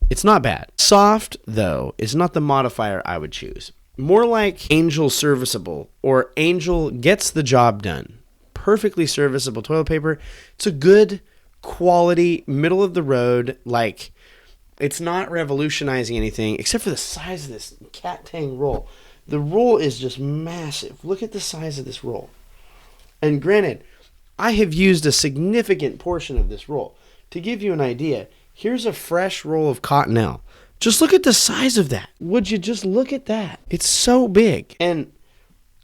It's not bad. Soft, though, is not the modifier I would choose. More like Angel Serviceable or Angel Gets the Job Done. Perfectly serviceable toilet paper. It's a good quality, middle of the road, like It's not revolutionizing anything except for the size of this cat tang roll. The roll is just massive. Look at the size of this roll. And granted, I have used a significant portion of this roll. To give you an idea, here's a fresh roll of cottonelle. Just look at the size of that. Would you just look at that? It's so big. And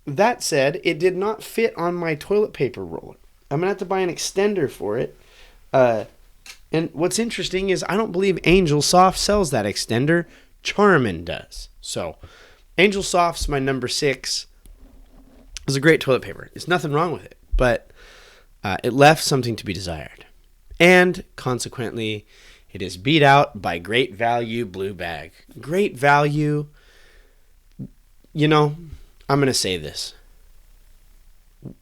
that said, it did not fit on my toilet paper roller. I'm going to have to buy an extender for it. And what's interesting is I don't believe Angel Soft sells that extender. Charmin does. So, Angel Soft's my number 6. It's a great toilet paper. There's nothing wrong with it. But it left something to be desired. And consequently, it is beat out by Great Value Blue Bag. Great Value, you know, I'm going to say this.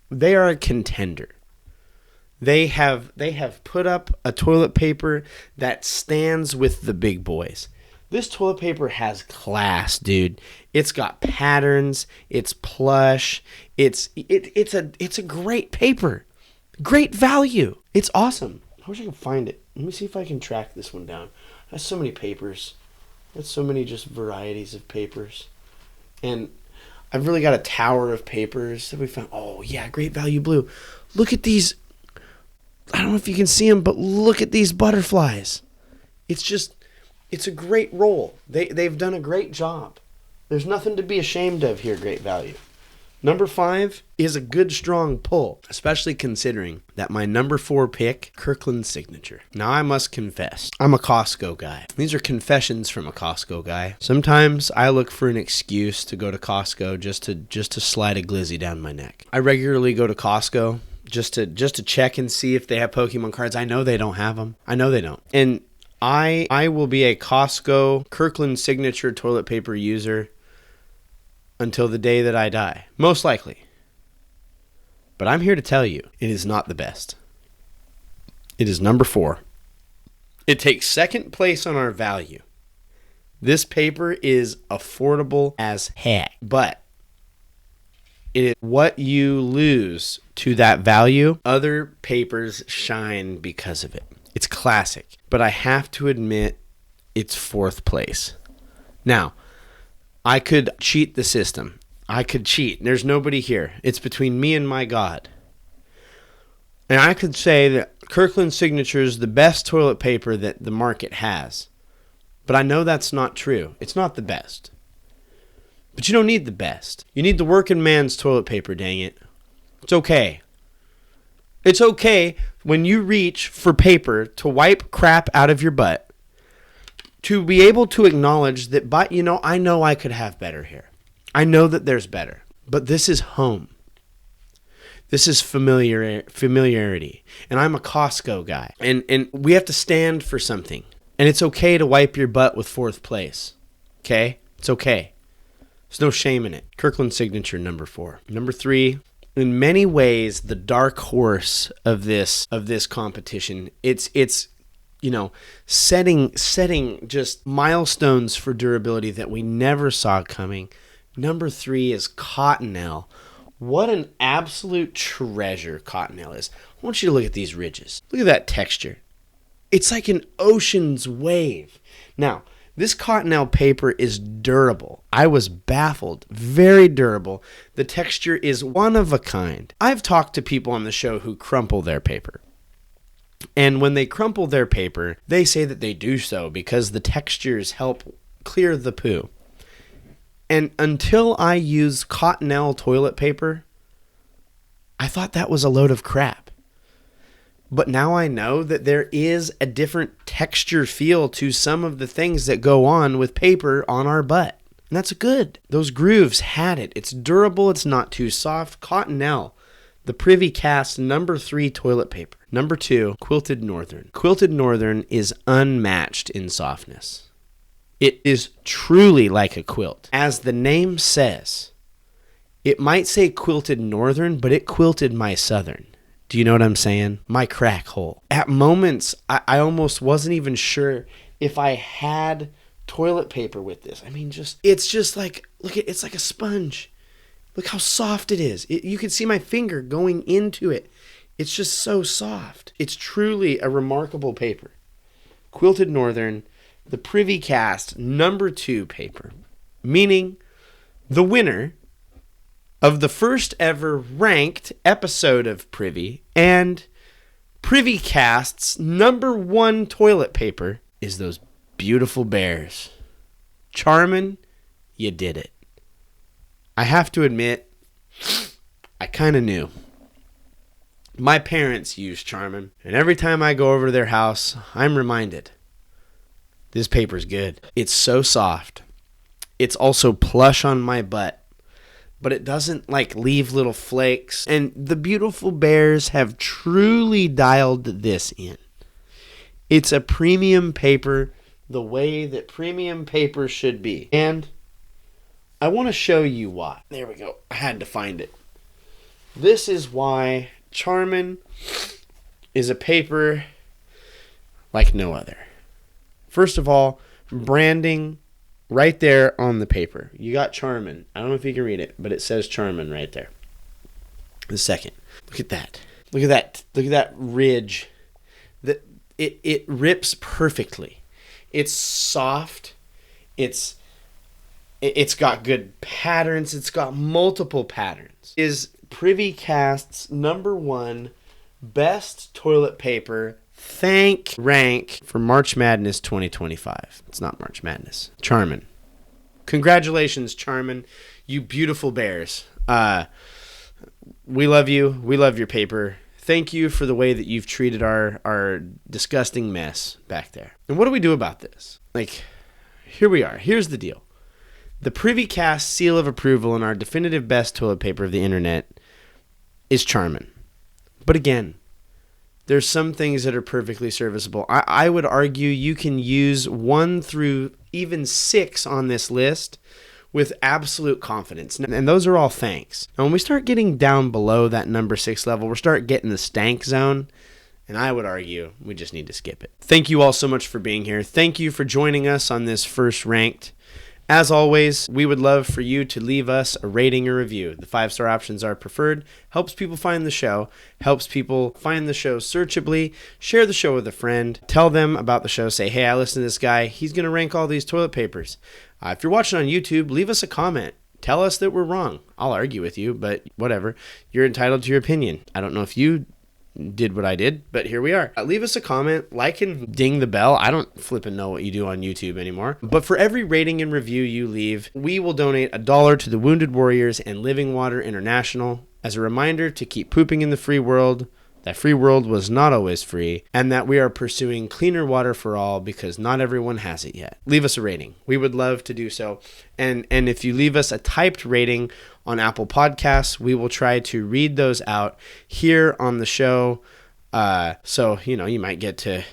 They are a contender. They have put up a toilet paper that stands with the big boys. This toilet paper has class, dude. It's got patterns. It's plush. It's a great paper. Great value. It's awesome. I wish I could find it. Let me see if I can track this one down. There's so many papers. There's so many just varieties of papers. And I've really got a tower of papers that we found. Oh, yeah, Great Value Blue. Look at these. I don't know if you can see them, but look at these butterflies. It's a great roll. They've done a great job. There's nothing to be ashamed of here, Great Value. Number 5 is a good, strong pull, especially considering that my number 4 pick, Kirkland Signature. Now, I must confess, I'm a Costco guy. These are confessions from a Costco guy. Sometimes I look for an excuse to go to Costco just to slide a glizzy down my neck. I regularly go to Costco just to check and see if they have Pokemon cards. I know they don't have them. I know they don't. And I will be a Costco Kirkland Signature toilet paper user until the day that I die. Most likely. But I'm here to tell you, it is not the best. It is number 4. It takes second place on our value. This paper is affordable as heck. But it is what you lose to that value. Other papers shine because of it. It's classic. But I have to admit, it's 4th place. Now, I could cheat the system. I could cheat. There's nobody here. It's between me and my God. And I could say that Kirkland Signature is the best toilet paper that the market has. But I know that's not true. It's not the best. But you don't need the best. You need the working man's toilet paper, dang it. It's okay. It's okay when you reach for paper to wipe crap out of your butt to be able to acknowledge that, but I know I could have better here. I know that there's better. But this is home. This is familiarity. And I'm a Costco guy. And we have to stand for something. And it's okay to wipe your butt with 4th place. Okay? It's okay. There's no shame in it. Kirkland Signature, number 4. Number 3, in many ways, the dark horse of this competition. It's setting just milestones for durability that we never saw coming. Number 3 is Cottonelle. What an absolute treasure Cottonelle is. I want you to look at these ridges. Look at that texture. It's like an ocean's wave. Now, this Cottonelle paper is durable. I was baffled. Very durable. The texture is one of a kind. I've talked to people on the show who crumple their paper. And when they crumple their paper, they say that they do so because the textures help clear the poo. And until I used Cottonelle toilet paper, I thought that was a load of crap. But now I know that there is a different texture feel to some of the things that go on with paper on our butt. And that's good. Those grooves had it. It's durable. It's not too soft. Cottonelle. The Privycast number 3 toilet paper. Number 2, Quilted Northern. Quilted Northern is unmatched in softness. It is truly like a quilt. As the name says, it might say Quilted Northern, but it quilted my Southern. Do you know what I'm saying? My crack hole. At moments, I almost wasn't even sure if I had toilet paper with this. I mean, it's just like, it's like a sponge. Look how soft it is. You can see my finger going into it. It's just so soft. It's truly a remarkable paper. Quilted Northern, the Privycast #2 paper, meaning the winner of the first ever ranked episode of Privy and Privycast's #1 toilet paper is those beautiful bears. Charmin, you did it. I have to admit, I kind of knew. My parents use Charmin, and every time I go over to their house, I'm reminded, this paper's good. It's so soft. It's also plush on my butt, but it doesn't leave little flakes. And the beautiful bears have truly dialed this in. It's a premium paper the way that premium paper should be. And I want to show you why. There we go. I had to find it. This is why Charmin is a paper like no other. First of all, branding right there on the paper. You got Charmin. I don't know if you can read it, but it says Charmin right there. The second. Look at that. Look at that. Look at that ridge. It rips perfectly. It's soft. It's got good patterns. It's got multiple patterns. Is Privycast's #1 best toilet paper rank for March Madness 2025. It's not March Madness. Charmin. Congratulations, Charmin. You beautiful bears. We love you. We love your paper. Thank you for the way that you've treated our disgusting mess back there. And what do we do about this? Here we are. Here's the deal. The Privycast seal of approval and our definitive best toilet paper of the internet is Charmin. But again, there's some things that are perfectly serviceable. I would argue you can use 1 through even 6 on this list with absolute confidence. And those are all thanks. Now, when we start getting down below that number 6 level, we'll start getting the stank zone. And I would argue we just need to skip it. Thank you all so much for being here. Thank you for joining us on this first ranked. As always, we would love for you to leave us a rating or review. The 5-star options are preferred. Helps people find the show. Helps people find the show searchably. Share the show with a friend. Tell them about the show. Say, hey, I listened to this guy. He's going to rank all these toilet papers. If you're watching on YouTube, leave us a comment. Tell us that we're wrong. I'll argue with you, but whatever. You're entitled to your opinion. I don't know if you did what I did, but here we are. Leave us a comment, like and ding the bell. I don't flipping know what you do on YouTube anymore. But for every rating and review you leave, we will donate $1 to the Wounded Warriors and Living Water International as a reminder to keep pooping in the free world. That free world was not always free, and that we are pursuing cleaner water for all because not everyone has it yet. Leave us a rating. We would love to do so. And if you leave us a typed rating on Apple Podcasts, we will try to read those out here on the show. So, you might get to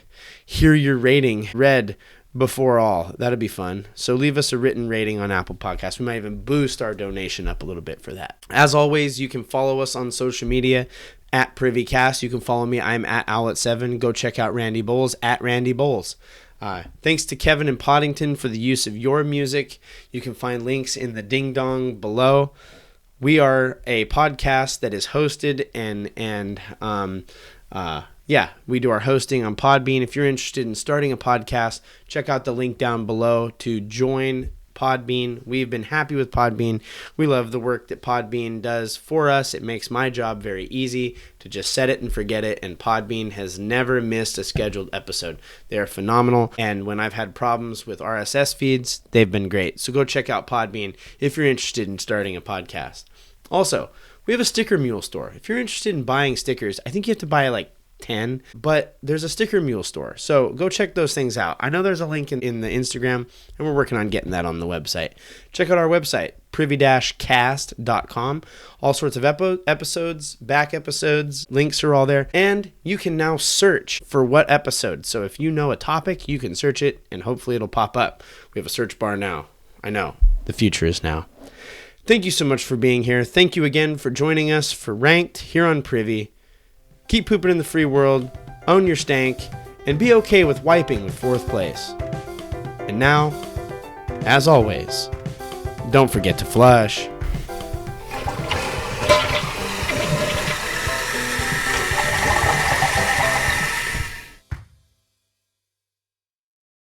hear your rating read before all. That'd be fun. So leave us a written rating on Apple Podcasts. We might even boost our donation up a little bit for that. As always, you can follow us on social media at Privycast. You can follow me. I'm at Owlet7. Go check out Randy Bowles at Randy Bowles. Thanks to Kevin and Poddington for the use of your music. You can find links in the ding dong below. We are a podcast that is hosted we do our hosting on Podbean. If you're interested in starting a podcast, check out the link down below to join Podbean. We've been happy with Podbean. We love the work that Podbean does for us. It makes my job very easy to just set it and forget it, and Podbean has never missed a scheduled episode. They are phenomenal, and when I've had problems with RSS feeds, they've been great. So go check out Podbean if you're interested in starting a podcast. Also, we have a sticker mule store. If you're interested in buying stickers, I think you have to buy 10, but there's a sticker mule store. So go check those things out. I know there's a link in the Instagram, and we're working on getting that on the website. Check out our website, privy-cast.com. All sorts of episodes, back episodes, links are all there. And you can now search for what episode. So if you know a topic, you can search it, and hopefully it'll pop up. We have a search bar now. I know. The future is now. Thank you so much for being here. Thank you again for joining us for Ranked here on Privy. Keep pooping in the free world, own your stank, and be okay with wiping with 4th place. And now, as always, don't forget to flush.